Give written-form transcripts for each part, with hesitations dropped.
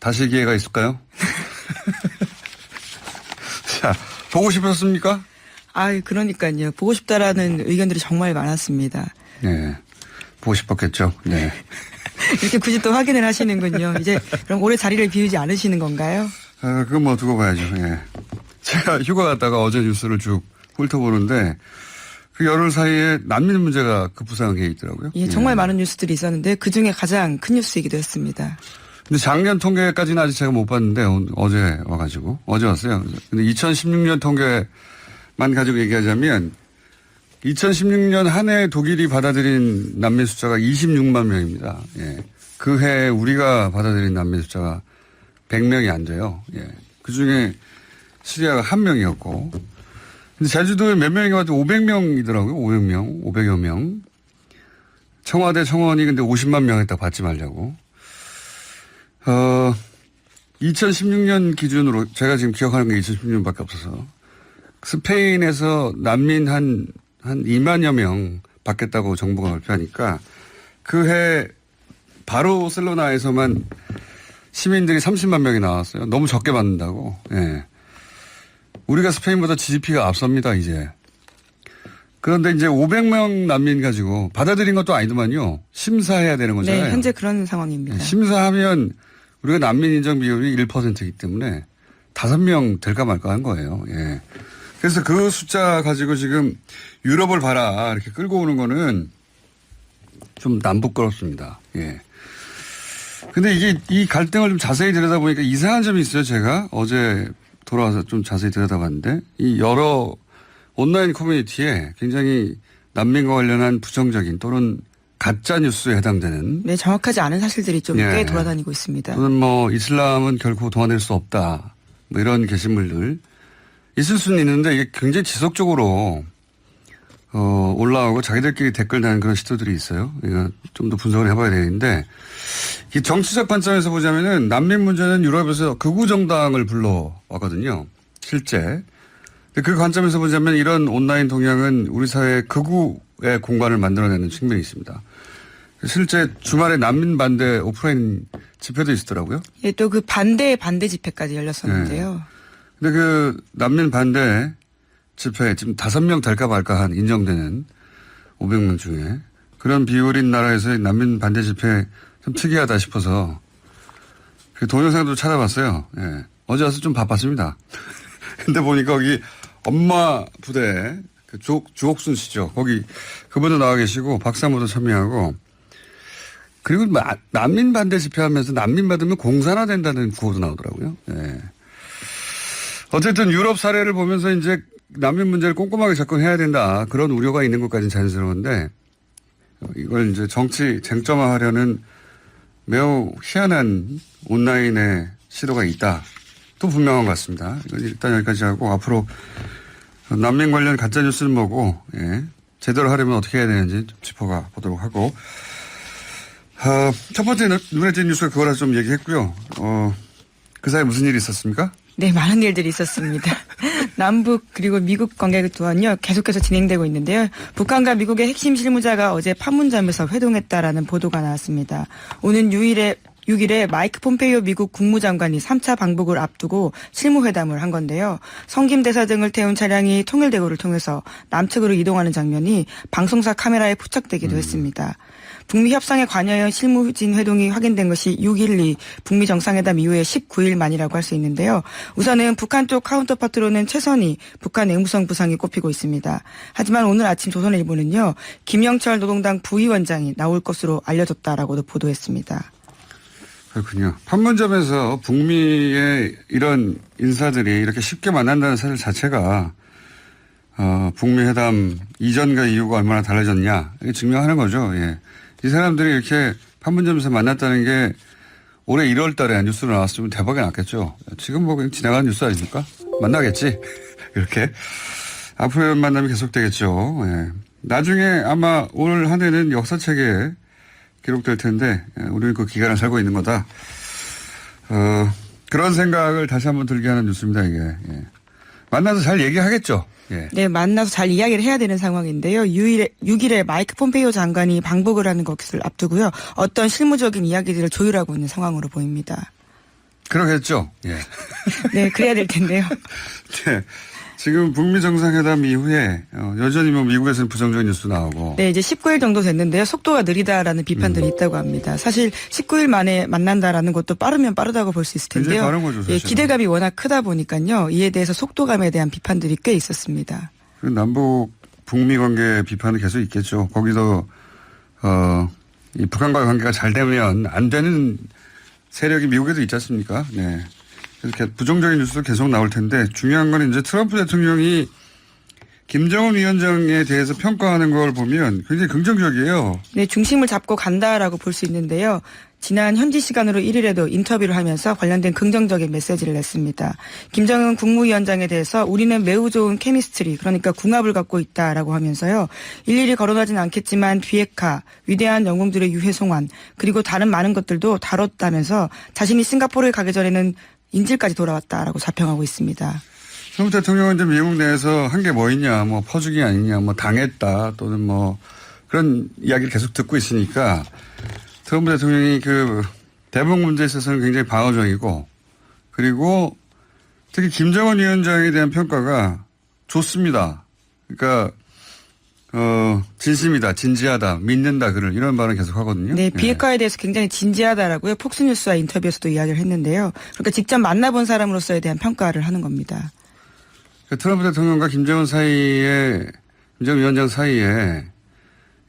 다시 기회가 있을까요? 자, 보고 싶었습니까? 그러니까요. 보고 싶다라는 의견들이 정말 많았습니다. 네. 보고 싶었겠죠. 네. 이렇게 굳이 또 확인을 하시는군요. 이제 그럼 올해 자리를 비우지 않으시는 건가요? 그건 뭐 두고 봐야죠. 예. 제가 휴가 갔다가 어제 뉴스를 쭉 훑어보는데 그 열흘 사이에 난민 문제가 급부상하게 있더라고요. 예, 정말 많은 뉴스들이 있었는데 그중에 가장 큰 뉴스이기도 했습니다. 근데 작년 통계까지는 아직 제가 못 봤는데 어제 와가지고 어제 왔어요. 근데 2016년 통계만 가지고 얘기하자면 2016년 한 해 독일이 받아들인 난민 숫자가 26만 명입니다. 예. 그 해 우리가 받아들인 난민 숫자가 100명이 안 돼요. 예. 그 중에 시리아가 1명이었고. 근데 제주도에 몇 명이 가도 500명이더라고요. 500명, 500여 명. 청와대 청원이 근데 50만 명 했다 받지 말자고. 2016년 기준으로 제가 지금 기억하는 게 2016년밖에 없어서 스페인에서 난민 한 2만여 명 받겠다고 정부가 발표하니까 그 해 바르셀로나에서만 시민들이 30만 명이 나왔어요. 너무 적게 받는다고. 예. 우리가 스페인보다 GDP가 앞섭니다, 이제. 그런데 이제 500명 난민 가지고 받아들인 것도 아니더만요. 심사해야 되는 거잖아요. 네, 현재 그런 상황입니다. 심사하면 우리가 난민 인정 비율이 1%이기 때문에 5명 될까 말까 한 거예요. 예. 그래서 그 숫자 가지고 지금 유럽을 봐라 이렇게 끌고 오는 거는 좀 남부끄럽습니다. 예. 근데 이게 이 갈등을 좀 자세히 들여다보니까 이상한 점이 있어요. 제가 어제 돌아와서 좀 자세히 들여다봤는데 이 여러 온라인 커뮤니티에 굉장히 난민과 관련한 부정적인 또는 가짜 뉴스에 해당되는 네, 정확하지 않은 사실들이 좀 꽤 예. 돌아다니고 있습니다. 또는 뭐 이슬람은 결코 도와낼 수 없다. 뭐 이런 게시물들 있을 수는 있는데 이게 굉장히 지속적으로 올라오고 자기들끼리 댓글 다는 그런 시도들이 있어요. 이거 좀 더 분석을 해봐야 되는데 이 정치적 관점에서 보자면은 난민 문제는 유럽에서 극우 정당을 불러왔거든요. 실제. 그 관점에서 보자면 이런 온라인 동향은 우리 사회의 극우의 공간을 만들어내는 측면이 있습니다. 실제 주말에 난민 반대 오프라인 집회도 있었더라고요. 예, 또 그 반대 집회까지 열렸었는데요. 네. 근데 그 난민 반대 집회 지금 5명 될까 말까 한 인정되는 500명 중에 그런 비율인 나라에서의 난민 반대 집회 좀 특이하다 싶어서 그 동영상도 찾아봤어요. 예. 어제 와서 좀 바빴습니다. 근데 보니까 거기 엄마 부대 그 주옥순 씨죠. 거기 그분도 나와 계시고 박사모도 참여하고 그리고 난민 반대 집회하면서 난민 받으면 공산화 된다는 구호도 나오더라고요. 예. 어쨌든 유럽 사례를 보면서 이제 난민 문제를 꼼꼼하게 접근해야 된다. 그런 우려가 있는 것까지는 자연스러운데 이걸 이제 정치 쟁점화하려는 매우 희한한 온라인의 시도가 있다. 또 분명한 것 같습니다. 이건 일단 여기까지 하고 앞으로 난민 관련 가짜뉴스는 뭐고 예. 제대로 하려면 어떻게 해야 되는지 좀 짚어가 보도록 하고 첫 번째 눈에 띄는 뉴스가 그거라 좀 얘기했고요. 그 사이에 무슨 일이 있었습니까? 네, 많은 일들이 있었습니다. 남북 그리고 미국 관계 또한요 계속해서 진행되고 있는데요. 북한과 미국의 핵심 실무자가 어제 판문점에서 회동했다라는 보도가 나왔습니다. 오는 6일에 마이크 폼페이오 미국 국무장관이 3차 방북을 앞두고 실무회담을 한 건데요. 성김대사 등을 태운 차량이 통일대로를 통해서 남측으로 이동하는 장면이 방송사 카메라에 포착되기도 했습니다. 북미 협상에 관여한 실무진 회동이 확인된 것이 6.12 북미 정상회담 이후에 19일 만이라고 할 수 있는데요. 우선은 북한 쪽 카운터파트로는 최선희 북한 외무성 부상이 꼽히고 있습니다. 하지만 오늘 아침 조선일보는요. 김영철 노동당 부위원장이 나올 것으로 알려졌다라고도 보도했습니다. 그렇군요. 판문점에서 북미의 이런 인사들이 이렇게 쉽게 만난다는 사실 자체가 북미 회담 이전과 이후가 얼마나 달라졌냐 이게 증명하는 거죠. 예. 이 사람들이 이렇게 판문점에서 만났다는 게 올해 1월 달에 뉴스로 나왔으면 대박이 났겠죠. 지금 뭐 그냥 지나가는 뉴스 아닙니까? 만나겠지. 이렇게. 앞으로 이런 만남이 계속되겠죠. 예. 나중에 아마 올 한 해는 역사책에 기록될 텐데 우리는 그 기간을 살고 있는 거다. 그런 생각을 다시 한번 들게 하는 뉴스입니다. 이게. 예. 만나서 잘 얘기하겠죠. 예. 네, 만나서 잘 이야기를 해야 되는 상황인데요. 6일에 마이크 폼페이오 장관이 방북을 하는 것을 앞두고요. 어떤 실무적인 이야기들을 조율하고 있는 상황으로 보입니다. 그러겠죠. 예. 네, 그래야 될 텐데요. 네. 지금 북미 정상회담 이후에 여전히 뭐 미국에서는 부정적인 뉴스 나오고. 네, 이제 19일 정도 됐는데요. 속도가 느리다라는 비판들이 있다고 합니다. 사실 19일 만에 만난다라는 것도 빠르면 빠르다고 볼 수 있을 텐데요. 굉장히 빠른 거죠, 사실은. 예, 기대감이 워낙 크다 보니까요. 이에 대해서 속도감에 대한 비판들이 꽤 있었습니다. 남북 북미 관계 비판은 계속 있겠죠. 거기도 이 북한과의 관계가 잘 되면 안 되는 세력이 미국에도 있지 않습니까? 네. 그래서 부정적인 뉴스도 계속 나올 텐데 중요한 건 이제 트럼프 대통령이 김정은 위원장에 대해서 평가하는 걸 보면 굉장히 긍정적이에요. 네, 중심을 잡고 간다라고 볼 수 있는데요. 지난 현지 시간으로 1일에도 인터뷰를 하면서 관련된 긍정적인 메시지를 냈습니다. 김정은 국무위원장에 대해서 우리는 매우 좋은 케미스트리, 그러니까 궁합을 갖고 있다라고 하면서요. 일일이 거론하진 않겠지만 비핵화, 위대한 영웅들의 유해 송환, 그리고 다른 많은 것들도 다뤘다면서 자신이 싱가포르에 가기 전에는 인질까지 돌아왔다라고 자평하고 있습니다. 트럼프 대통령은 이제 미국 내에서 한 게 뭐 있냐, 뭐 퍼주기 아니냐, 뭐 당했다 또는 뭐 그런 이야기를 계속 듣고 있으니까 트럼프 대통령이 그 대북 문제에 있어서는 굉장히 방어적이고 그리고 특히 김정은 위원장에 대한 평가가 좋습니다. 그러니까 진심이다, 진지하다, 믿는다 그를 이런 말을 계속 하거든요. 네, 비핵화에 대해서 굉장히 진지하다라고요. 폭스뉴스와 인터뷰에서도 이야기를 했는데요. 그러니까 직접 만나본 사람으로서에 대한 평가를 하는 겁니다. 트럼프 대통령과 김정은 위원장 사이에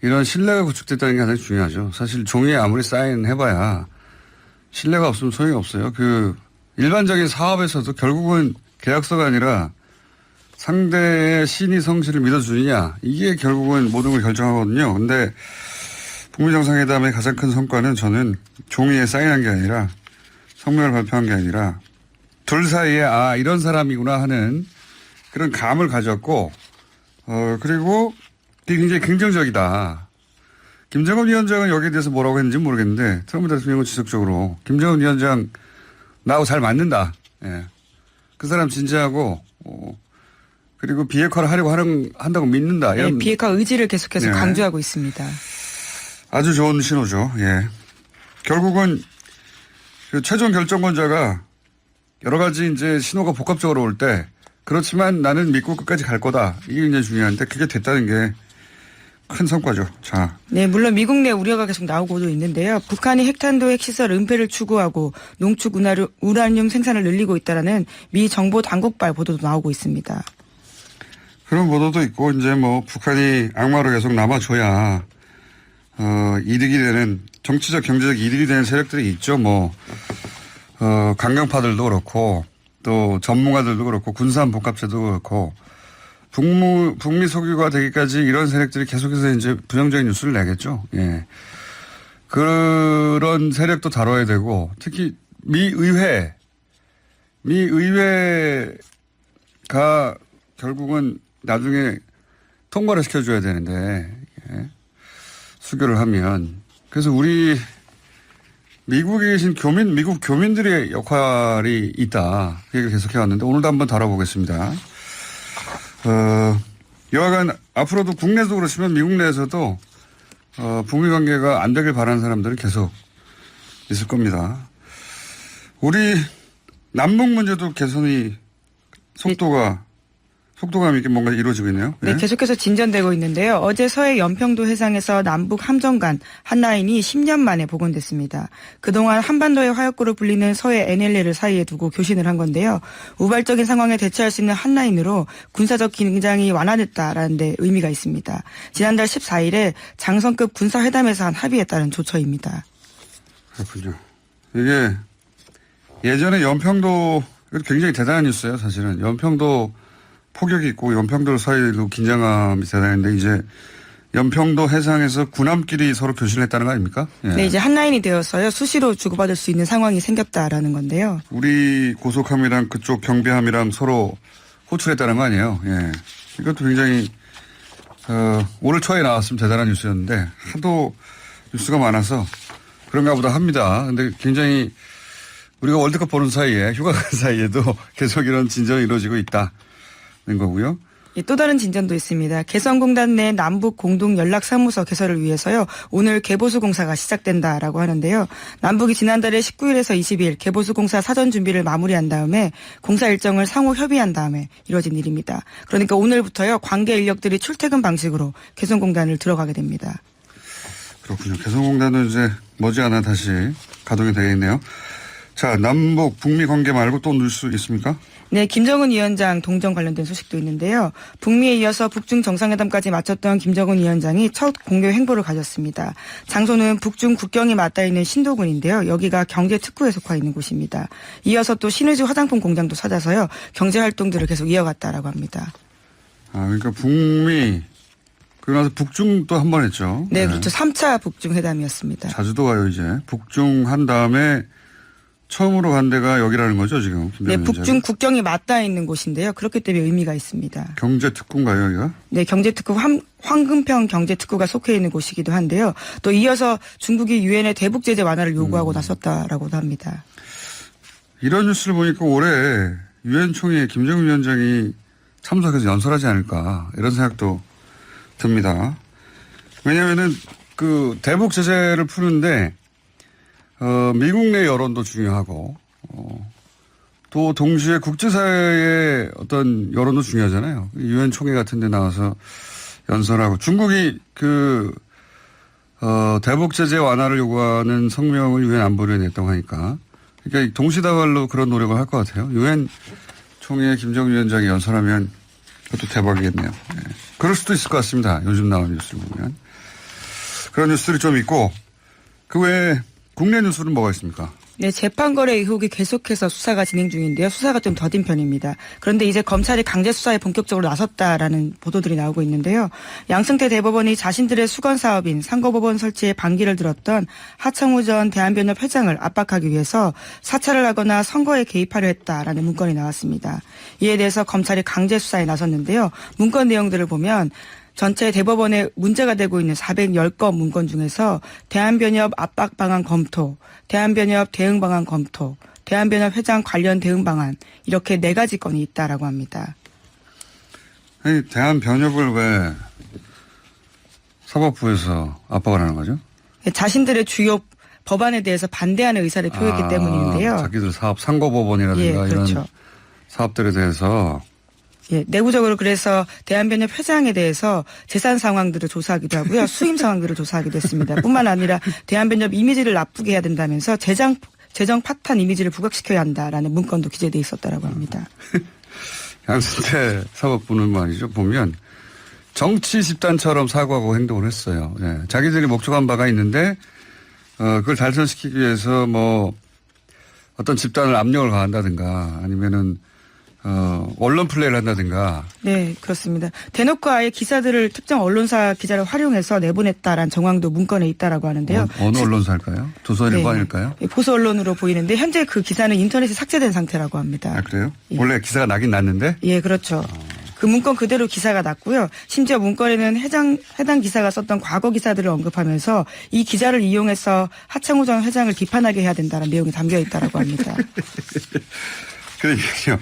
이런 신뢰가 구축됐다는 게 가장 중요하죠. 사실 종이에 아무리 사인해봐야 신뢰가 없으면 소용이 없어요. 그 일반적인 사업에서도 결국은 계약서가 아니라 상대의 신의 성실을 믿어주느냐 이게 결국은 모든 걸 결정하거든요. 근데 북미 정상회담의 가장 큰 성과는 저는 종이에 사인한 게 아니라 성명을 발표한 게 아니라 둘 사이에 이런 사람이구나 하는 그런 감을 가졌고 그리고 그게 굉장히 긍정적이다. 김정은 위원장은 여기에 대해서 뭐라고 했는지 모르겠는데 트럼프 대통령은 지속적으로 김정은 위원장 나하고 잘 맞는다. 예. 그 사람 진지하고 그리고 비핵화를 하려고 한다고 믿는다. 이런 네, 비핵화 의지를 계속해서 네. 강조하고 있습니다. 아주 좋은 신호죠. 예. 결국은 그 최종 결정권자가 여러 가지 이제 신호가 복합적으로 올 때 그렇지만 나는 믿고 끝까지 갈 거다. 이게 굉장히 중요한데 그게 됐다는 게 큰 성과죠. 자. 네, 물론 미국 내 우려가 계속 나오고도 있는데요. 북한이 핵탄두 핵시설 은폐를 추구하고 농축 우라늄 생산을 늘리고 있다라는 미 정보 당국발 보도도 나오고 있습니다. 그런 보도도 있고 이제 뭐 북한이 악마로 계속 남아줘야 이득이 되는 정치적 경제적 이득이 되는 세력들이 있죠. 뭐 강경파들도 그렇고 또 전문가들도 그렇고 군산 복합체도 그렇고 북미 소규가 되기까지 이런 세력들이 계속해서 이제 부정적인 뉴스를 내겠죠. 예. 그런 세력도 다뤄야 되고 특히 미의회가 결국은 나중에 통과를 시켜줘야 되는데 예. 수교를 하면 그래서 우리 미국에 계신 미국 교민들의 역할이 있다. 그 얘기를 계속해 왔는데 오늘도 한번 다뤄보겠습니다. 여하간 앞으로도 국내도 그렇지만 미국 내에서도 북미 관계가 안 되길 바라는 사람들은 계속 있을 겁니다. 우리 남북 문제도 개선이 속도감 있게 뭔가 이루어지고 있네요. 네, 네. 계속해서 진전되고 있는데요. 어제 서해 연평도 해상에서 남북 함정 간 한라인이 10년 만에 복원됐습니다. 그동안 한반도의 화약고로 불리는 서해 NLL을 사이에 두고 교신을 한 건데요. 우발적인 상황에 대처할 수 있는 한라인으로 군사적 긴장이 완화됐다라는 데 의미가 있습니다. 지난달 14일에 장성급 군사회담에서 한 합의에 따른 조처입니다. 그렇군요. 이게 예전에 연평도 이것도 굉장히 대단한 뉴스예요. 사실은 연평도 폭격이 있고 연평도 사이에도 긴장감이 대단한데 이제 연평도 해상에서 군함끼리 서로 교신을 했다는 거 아닙니까? 예. 네, 이제 한라인이 되어서요. 수시로 주고받을 수 있는 상황이 생겼다라는 건데요. 우리 고속함이랑 그쪽 경비함이랑 서로 호출했다는 거 아니에요? 예. 이것도 굉장히 올해 초에 나왔으면 대단한 뉴스였는데 하도 뉴스가 많아서 그런가 보다 합니다. 근데 굉장히 우리가 월드컵 보는 사이에 휴가 간 사이에도 계속 이런 진전이 이루어지고 있다는 거고요. 예, 또 다른 진전도 있습니다. 개성공단 내 남북 공동 연락사무소 개설을 위해서요. 오늘 개보수 공사가 시작된다라고 하는데요. 남북이 지난달에 19일에서 20일 개보수 공사 사전 준비를 마무리한 다음에 공사 일정을 상호 협의한 다음에 이뤄진 일입니다. 그러니까 오늘부터요. 관계 인력들이 출퇴근 방식으로 개성공단을 들어가게 됩니다. 그렇군요. 개성공단은 이제 머지않아 다시 가동이 되겠네요. 자, 남북 북미 관계 말고 또 뉴스 있습니까? 네, 김정은 위원장 동정 관련된 소식도 있는데요. 북미에 이어서 북중 정상회담까지 마쳤던 김정은 위원장이 첫 공개 행보를 가졌습니다. 장소는 북중 국경이 맞닿아 있는 신도군인데요. 여기가 경제특구에 속해 있는 곳입니다. 이어서 또 신의주 화장품 공장도 찾아서요. 경제활동들을 계속 이어갔다라고 합니다. 아, 그러니까 북미, 그러고 나서 북중 또 한 번 했죠. 네, 그렇죠. 3차 북중 회담이었습니다. 자주도 가요, 이제. 북중 한 다음에 처음으로 간 데가 여기라는 거죠, 지금. 네, 북중 국경이 맞닿아 있는 곳인데요. 그렇기 때문에 의미가 있습니다. 경제특구인가요, 여기가? 네, 경제특구 황금평 경제특구가 속해 있는 곳이기도 한데요. 또 이어서 중국이 유엔의 대북 제재 완화를 요구하고 나섰다라고도 합니다. 이런 뉴스를 보니까 올해 유엔 총회에 김정은 위원장이 참석해서 연설하지 않을까 이런 생각도 듭니다. 왜냐하면은 그 대북 제재를 푸는데 미국 내 여론도 중요하고, 또 동시에 국제사회의 어떤 여론도 중요하잖아요. 유엔 총회 같은 데 나와서 연설하고, 중국이 대북 제재 완화를 요구하는 성명을 유엔 안보리에 냈다고 하니까, 그러니까 동시다발로 그런 노력을 할 것 같아요. 유엔 총회에 김정은 위원장이 연설하면 그것도 대박이겠네요. 네. 그럴 수도 있을 것 같습니다. 요즘 나온 뉴스를 보면. 그런 뉴스들이 좀 있고, 그 외에 국내 뉴스는 뭐가 있습니까? 네, 재판거래 의혹이 계속해서 수사가 진행 중인데요. 수사가 좀 더딘 편입니다. 그런데 이제 검찰이 강제 수사에 본격적으로 나섰다라는 보도들이 나오고 있는데요. 양승태 대법원이 자신들의 수건 사업인 상고법원 설치에 반기를 들었던 하창우 전 대한변협 회장을 압박하기 위해서 사찰을 하거나 선거에 개입하려 했다라는 문건이 나왔습니다. 이에 대해서 검찰이 강제 수사에 나섰는데요. 문건 내용들을 보면 전체 대법원에 문제가 되고 있는 410건 문건 중에서 대한변협 압박 방안 검토, 대한변협 대응 방안 검토, 대한변협 회장 관련 대응 방안 이렇게 4가지 건이 있다라고 합니다. 아니, 대한변협을 왜 사법부에서 압박을 하는 거죠? 자신들의 주요 법안에 대해서 반대하는 의사를 표했기 때문인데요. 자기들 사업 상고법원이라든가 그렇죠. 이런 사업들에 대해서 예, 내부적으로 그래서 대한변협 회장에 대해서 재산 상황들을 조사하기도 하고요. 수임 상황들을 조사하기도 했습니다. 뿐만 아니라 대한변협 이미지를 나쁘게 해야 된다면서 재정 파탄 이미지를 부각시켜야 한다라는 문건도 기재돼 있었다라고 합니다. 양승태 사법부는 말이죠. 보면 정치 집단처럼 사고하고 행동을 했어요. 예. 자기들이 목적한 바가 있는데 그걸 달성시키기 위해서 뭐 어떤 집단을 압력을 가한다든가 아니면은 언론 플레이를 한다든가. 네, 그렇습니다. 대놓고 아예 기사들을 특정 언론사 기자를 활용해서 내보냈다라는 정황도 문건에 있다라고 하는데요. 어느 언론사일까요? 조선일보일까요? 네, 보수 언론으로 보이는데 현재 그 기사는 인터넷에 삭제된 상태라고 합니다. 아, 그래요? 예. 원래 기사가 나긴 났는데? 예, 그렇죠. 그 문건 그대로 기사가 났고요. 심지어 문건에는 해당 기사가 썼던 과거 기사들을 언급하면서 이 기자를 이용해서 하창우 전 회장을 비판하게 해야 된다는 내용이 담겨 있다라고 합니다. 그러니까요.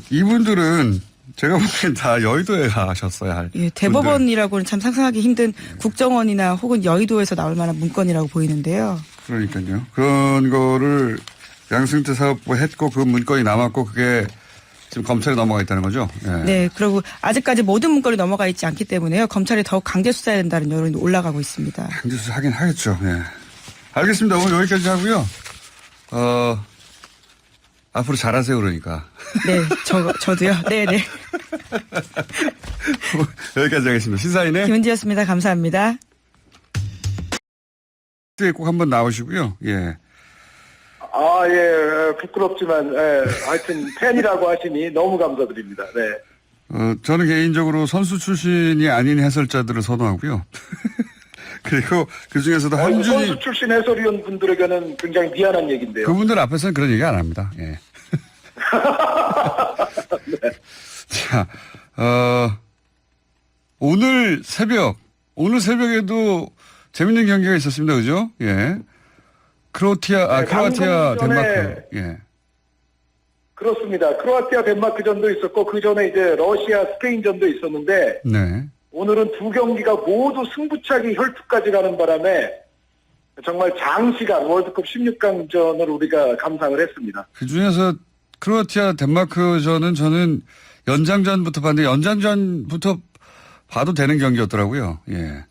이분들은 제가 보기엔 다 여의도에 가셨어야 할. 예, 대법원이라고는 참 상상하기 힘든 국정원이나 혹은 여의도에서 나올 만한 문건이라고 보이는데요. 그러니까요. 그런 거를 양승태 사업부 했고 그 문건이 남았고 그게 지금 검찰에 넘어가 있다는 거죠? 예. 네. 그리고 아직까지 모든 문건이 넘어가 있지 않기 때문에요. 검찰이 더욱 강제 수사해야 된다는 여론이 올라가고 있습니다. 강제 수사 하긴 하겠죠. 예. 알겠습니다. 오늘 여기까지 하고요. 앞으로 잘하세요, 그러니까. 네. 저도요. 네네. 여기까지 하겠습니다. 시사인의 김은지였습니다. 감사합니다. 꼭 한번 나오시고요. 예. 예, 부끄럽지만, 하여튼, 팬이라고 하시니 너무 감사드립니다. 네. 저는 개인적으로 선수 출신이 아닌 해설자들을 선호하고요. 그리고 그 중에서도 한준희. 선수 출신 해설위원 분들에게는 굉장히 미안한 얘기인데요. 그분들 앞에서는 그런 얘기 안 합니다. 예. 네. 자, 오늘 새벽에도 재밌는 경기가 있었습니다. 그죠? 예. 크로아티아, 방금 전에 덴마크. 예. 그렇습니다. 크로아티아 덴마크전도 있었고 그 전에 이제 러시아 스페인전도 있었는데 네. 오늘은 두 경기가 모두 승부차기 혈투까지 가는 바람에 정말 장시간 월드컵 16강전을 우리가 감상을 했습니다. 그 중에서 크로아티아 덴마크전은 저는 연장전부터 봤는데 연장전부터 봐도 되는 경기였더라고요. 예.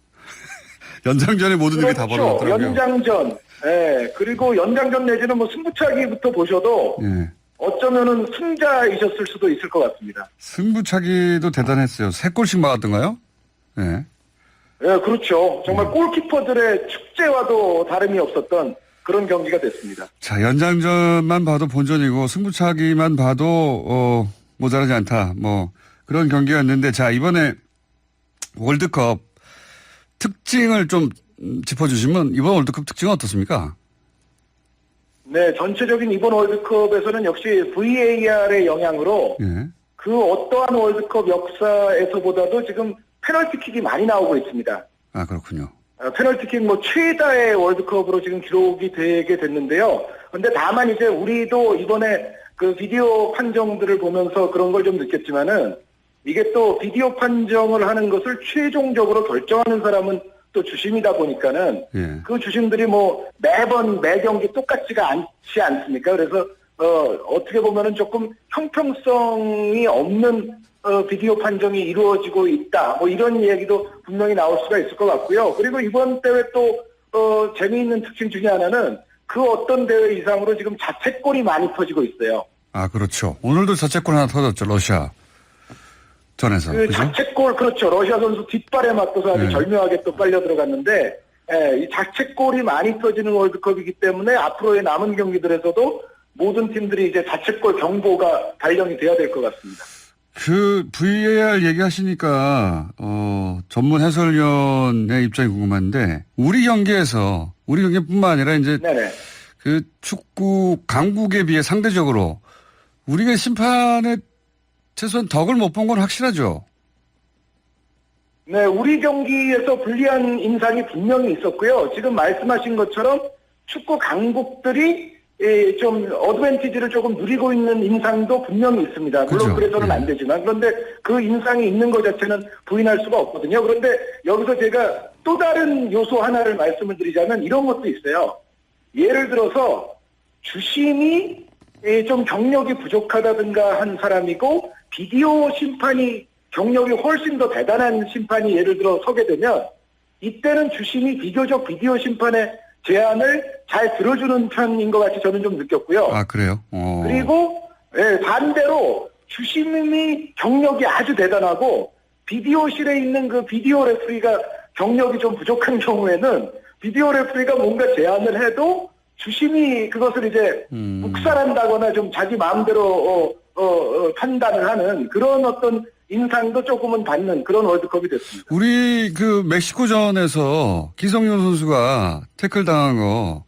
연장전에 모든 일이 다 그렇죠. 벌어졌더라고요. 연장전. 예. 그리고 연장전 내지는 뭐 승부차기부터 보셔도 예. 어쩌면은 승자이셨을 수도 있을 것 같습니다. 승부차기도 대단했어요. 3골씩 막았던가요? 예. 예, 그렇죠. 정말 골키퍼들의 축제와도 다름이 없었던 그런 경기가 됐습니다. 자, 연장전만 봐도 본전이고 승부차기만 봐도 모자라지 않다. 뭐 그런 경기였는데 자, 이번에 월드컵 특징을 좀 짚어주시면 이번 월드컵 특징은 어떻습니까? 네, 전체적인 이번 월드컵에서는 역시 VAR의 영향으로 예. 그 어떠한 월드컵 역사에서보다도 지금 페널티킥이 많이 나오고 있습니다. 아, 그렇군요. 페널티킥 뭐 최다의 월드컵으로 지금 기록이 되게 됐는데요. 근데 다만 이제 우리도 이번에 그 비디오 판정들을 보면서 그런 걸 좀 느꼈지만은 이게 또 비디오 판정을 하는 것을 최종적으로 결정하는 사람은 또 주심이다 보니까는 예. 그 주심들이 뭐 매번 매 경기 똑같지가 않지 않습니까? 그래서 어떻게 보면은 조금 형평성이 없는 비디오 판정이 이루어지고 있다. 뭐 이런 얘기도 분명히 나올 수가 있을 것 같고요. 그리고 이번 대회 또 재미있는 특징 중에 하나는 그 어떤 대회 이상으로 지금 자책골이 많이 터지고 있어요. 아, 그렇죠. 오늘도 자책골 하나 터졌죠. 러시아 전에서. 그 그죠? 자책골 그렇죠. 러시아 선수 뒷발에 맞고서 아주 네. 절묘하게 또 빨려 들어갔는데 이 자책골이 많이 터지는 월드컵이기 때문에 앞으로의 남은 경기들에서도 모든 팀들이 이제 자책골 경보가 발령이 돼야 될 것 같습니다. 그 VAR 얘기하시니까 전문 해설위원의 입장이 궁금한데 우리 경기뿐만 아니라 이제 네네. 그 축구 강국에 비해 상대적으로 우리가 심판에 최소한 덕을 못 본 건 확실하죠. 네, 우리 경기에서 불리한 인상이 분명히 있었고요. 지금 말씀하신 것처럼 축구 강국들이 좀 어드밴티지를 조금 누리고 있는 인상도 분명히 있습니다. 물론 그죠. 그래서는 안 되지만 그런데 그 인상이 있는 것 자체는 부인할 수가 없거든요. 그런데 여기서 제가 또 다른 요소 하나를 말씀을 드리자면 이런 것도 있어요. 예를 들어서 주심이 좀 경력이 부족하다든가 한 사람이고 비디오 심판이 경력이 훨씬 더 대단한 심판이 예를 들어 서게 되면 이때는 주심이 비교적 비디오 심판의 제안을 잘 들어주는 편인 것 같이 저는 좀 느꼈고요. 아, 그래요? 그리고 반대로 주심이 경력이 아주 대단하고 비디오실에 있는 그 비디오 레프리가 경력이 좀 부족한 경우에는 비디오 레프리가 뭔가 제안을 해도 주심이 그것을 이제 묵살한다거나 좀 자기 마음대로 판단을 하는 그런 어떤 인상도 조금은 받는 그런 월드컵이 됐습니다. 우리 그 멕시코전에서 기성용 선수가 태클 당한 거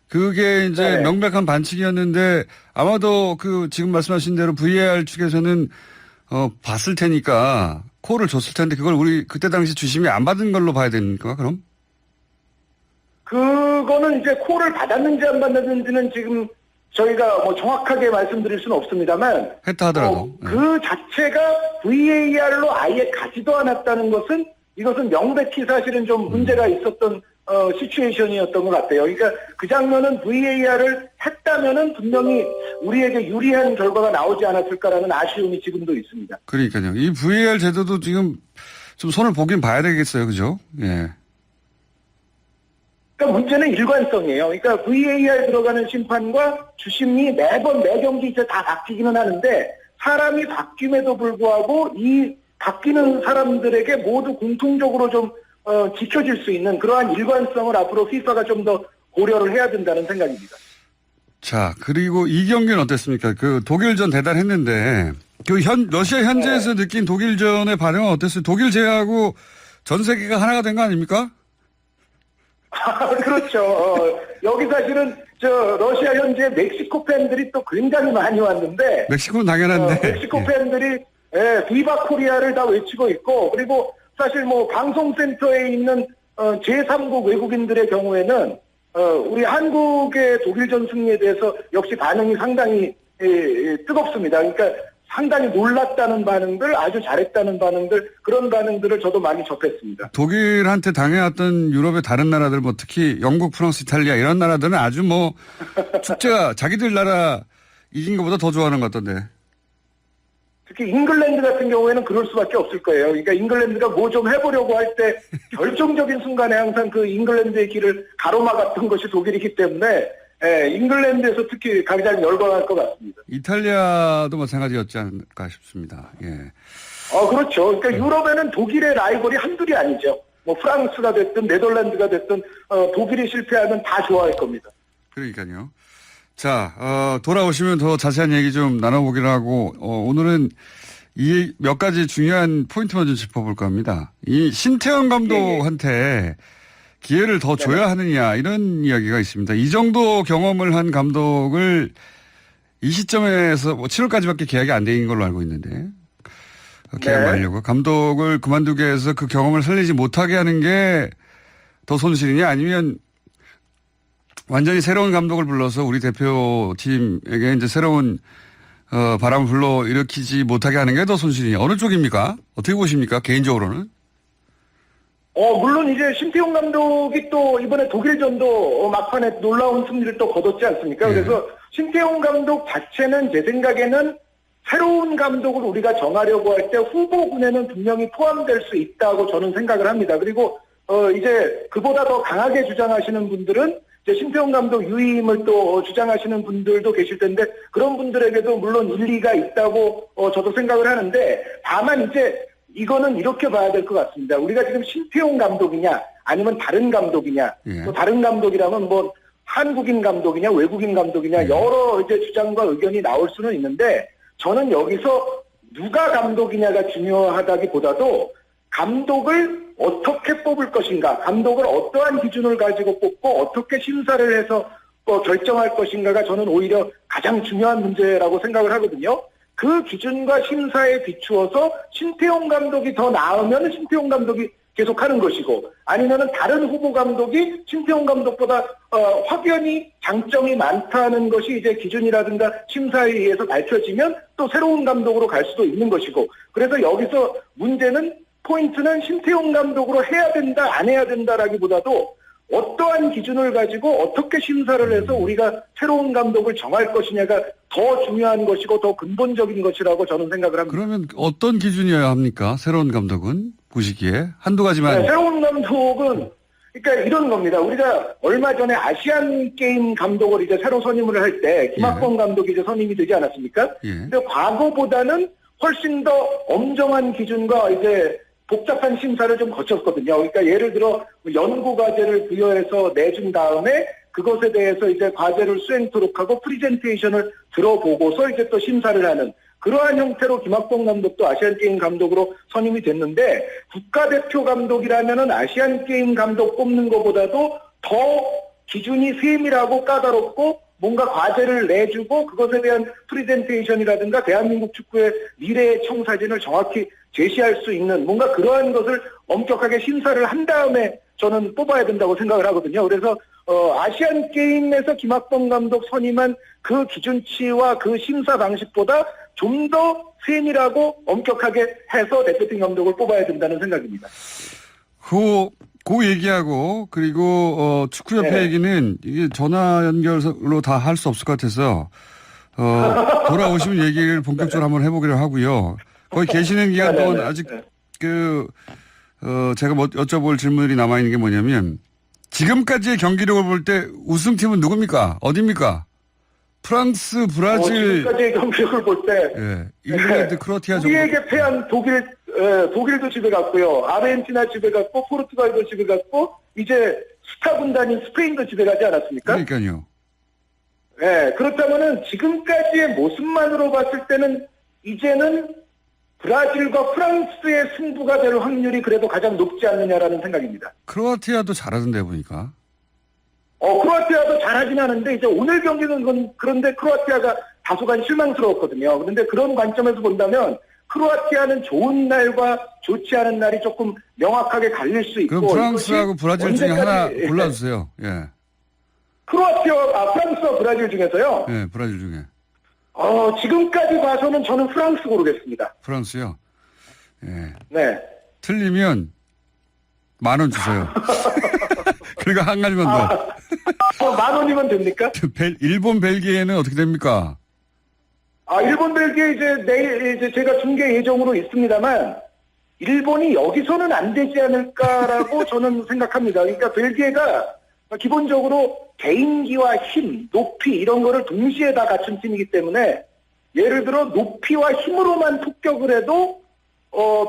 그게 이제 네. 명백한 반칙이었는데 아마도 그 지금 말씀하신 대로 VAR 측에서는 봤을 테니까 콜을 줬을 텐데 그걸 우리 그때 당시 주심이 안 받은 걸로 봐야 됩니까 그럼? 그거는 이제 콜을 받았는지 안 받았는지는 지금 저희가 뭐 정확하게 말씀드릴 수는 없습니다만 했다 하더라도. 그 자체가 VAR로 아예 가지도 않았다는 것은 이것은 명백히 사실은 좀 문제가 있었던 시츄에이션이었던 것 같아요. 그러니까 그 장면은 VAR을 했다면은 분명히 우리에게 유리한 결과가 나오지 않았을까라는 아쉬움이 지금도 있습니다. 그러니까요. 이 VAR 제도도 지금 좀 손을 보긴 봐야 되겠어요. 그죠? 예. 그러니까 문제는 일관성이에요. 그러니까 VAR 들어가는 심판과 주심이 매번 매 경기 이제 다 바뀌기는 하는데 사람이 바뀜에도 불구하고 이 바뀌는 사람들에게 모두 공통적으로 좀 지켜질 수 있는 그러한 일관성을 앞으로 FIFA가 좀 더 고려를 해야 된다는 생각입니다. 자, 그리고 이 경기는 어땠습니까? 그 독일전 대단했는데 그 러시아 현지에서 느낀 독일전의 반응은 어땠어요? 독일 제외하고 전 세계가 하나가 된 거 아닙니까? 그렇죠. 여기 사실은 러시아 현지의 멕시코 팬들이 또 굉장히 많이 왔는데 멕시코는 당연한데. 멕시코 팬들이 비바 코리아를 다 외치고 있고 그리고 사실 뭐 방송센터에 있는 제3국 외국인들의 경우에는 우리 한국의 독일전 승리에 대해서 역시 반응이 상당히 뜨겁습니다. 그러니까 상당히 놀랐다는 반응들, 아주 잘했다는 반응들, 그런 반응들을 저도 많이 접했습니다. 독일한테 당해왔던 유럽의 다른 나라들, 뭐 특히 영국, 프랑스, 이탈리아 이런 나라들은 아주 뭐 축제가 자기들 나라 이긴 것보다 더 좋아하는 것 같던데. 특히 잉글랜드 같은 경우에는 그럴 수밖에 없을 거예요. 그러니까 잉글랜드가 뭐 좀 해보려고 할 때 결정적인 순간에 항상 그 잉글랜드의 길을 가로막았던 것이 독일이기 때문에 잉글랜드에서 특히 가장 열광할 것 같습니다. 이탈리아도 마찬가지였지 않을까 싶습니다. 예. 그렇죠. 그러니까 유럽에는 독일의 라이벌이 한둘이 아니죠. 뭐 프랑스가 됐든 네덜란드가 됐든 독일이 실패하면 다 좋아할 겁니다. 그러니까요. 자, 돌아오시면 더 자세한 얘기 좀 나눠보기로 하고, 오늘은 이 몇 가지 중요한 포인트만 좀 짚어볼까 합니다. 이 신태영 감독한테 기회를 더 줘야 하느냐, 이런 이야기가 있습니다. 이 정도 경험을 한 감독을 이 시점에서 뭐 7월까지밖에 계약이 안 된 걸로 알고 있는데, 계약하려고. 감독을 그만두게 해서 그 경험을 살리지 못하게 하는 게 더 손실이냐, 아니면 완전히 새로운 감독을 불러서 우리 대표팀에게 이제 새로운 바람을 불러 일으키지 못하게 하는 게 더 손실이냐. 어느 쪽입니까? 어떻게 보십니까? 개인적으로는? 물론 이제 신태용 감독이 또 이번에 독일전도 막판에 놀라운 승리를 또 거뒀지 않습니까? 그래서 신태용 감독 자체는 제 생각에는 새로운 감독을 우리가 정하려고 할 때 후보군에는 분명히 포함될 수 있다고 저는 생각을 합니다. 그리고 이제 그보다 더 강하게 주장하시는 분들은 신태용 감독 유임을 또 주장하시는 분들도 계실 텐데 그런 분들에게도 물론 일리가 있다고 저도 생각을 하는데 다만 이제 이거는 이렇게 봐야 될 것 같습니다. 우리가 지금 신태용 감독이냐 아니면 다른 감독이냐 또 다른 감독이라면 뭐 한국인 감독이냐 외국인 감독이냐 여러 이제 주장과 의견이 나올 수는 있는데 저는 여기서 누가 감독이냐가 중요하다기보다도 감독을 어떻게 뽑을 것인가, 감독을 어떠한 기준을 가지고 뽑고 어떻게 심사를 해서 결정할 것인가가 저는 오히려 가장 중요한 문제라고 생각을 하거든요. 그 기준과 심사에 비추어서 신태용 감독이 더 나으면 신태용 감독이 계속하는 것이고 아니면은 다른 후보 감독이 신태용 감독보다 확연히 장점이 많다는 것이 이제 기준이라든가 심사에 의해서 밝혀지면 또 새로운 감독으로 갈 수도 있는 것이고 그래서 여기서 문제는 포인트는 신태용 감독으로 해야 된다, 안 해야 된다라기보다도 어떠한 기준을 가지고 어떻게 심사를 해서 우리가 새로운 감독을 정할 것이냐가 더 중요한 것이고 더 근본적인 것이라고 저는 생각을 합니다. 그러면 어떤 기준이어야 합니까? 새로운 감독은 보시기에 한두 가지만. 네, 새로운 감독은 그러니까 이런 겁니다. 우리가 얼마 전에 아시안 게임 감독을 이제 새로 선임을 할 때 김학범 감독이 이제 선임이 되지 않았습니까? 근데 과거보다는 훨씬 더 엄정한 기준과 이제 복잡한 심사를 좀 거쳤거든요. 그러니까 예를 들어 연구 과제를 부여해서 내준 다음에 그것에 대해서 이제 과제를 수행토록 하고 프리젠테이션을 들어보고서 이제 또 심사를 하는 그러한 형태로 김학봉 감독도 아시안게임 감독으로 선임이 됐는데 국가대표 감독이라면은 아시안게임 감독 뽑는 것보다도 더 기준이 세밀하고 까다롭고 뭔가 과제를 내주고 그것에 대한 프리젠테이션이라든가 대한민국 축구의 미래의 청사진을 정확히 제시할 수 있는 뭔가 그러한 것을 엄격하게 심사를 한 다음에 저는 뽑아야 된다고 생각을 하거든요. 그래서 아시안게임에서 김학범 감독 선임한 그 기준치와 그 심사 방식보다 좀 더 세밀하고 엄격하게 해서 대표팀 감독을 뽑아야 된다는 생각입니다. 그 얘기하고 그리고 축구협회 얘기는 이게 전화 연결로 다 할 수 없을 것 같아서 돌아오시면 얘기를 본격적으로 한번 해보기로 하고요. 거기 계시는 기간 동안 아직 제가 뭐 여쭤볼 질문이 남아있는 게 뭐냐면 지금까지의 경기력을 볼 때 우승팀은 누굽니까? 어디입니까? 프랑스, 브라질. 지금까지의 경기력을 볼 때. 잉글랜드, 크로아티아 정도. 우리에게 패한 독일도 집에 갔고요. 아르헨티나 집에 갔고, 포르투갈도 집에 갔고, 이제 스타 군단인 스페인도 집에 가지 않았습니까? 그러니까요. 네, 그렇다면은 지금까지의 모습만으로 봤을 때는 이제는 브라질과 프랑스의 승부가 될 확률이 그래도 가장 높지 않느냐라는 생각입니다. 크로아티아도 잘하던데 보니까. 크로아티아도 잘하긴 하는데 이제 오늘 경기는 그런데 크로아티아가 다소간 실망스러웠거든요. 그런데 그런 관점에서 본다면 크로아티아는 좋은 날과 좋지 않은 날이 조금 명확하게 갈릴 수 있고. 그럼 프랑스하고 브라질 중에 하나 골라주세요. 예. 프랑스와 브라질 중에서요? 예, 브라질 중에. 지금까지 봐서는 저는 프랑스 고르겠습니다. 프랑스요? 예. 네. 틀리면 10,000원 주세요. 그리고 한 가지만 더. 10,000원이면 됩니까? 일본, 벨기에는 어떻게 됩니까? 일본, 벨기에 내일 제가 중계 예정으로 있습니다만, 일본이 여기서는 안 되지 않을까라고 저는 생각합니다. 그러니까 벨기에가 기본적으로 개인기와 힘, 높이 이런 거를 동시에 다 갖춘 팀이기 때문에 예를 들어 높이와 힘으로만 폭격을 해도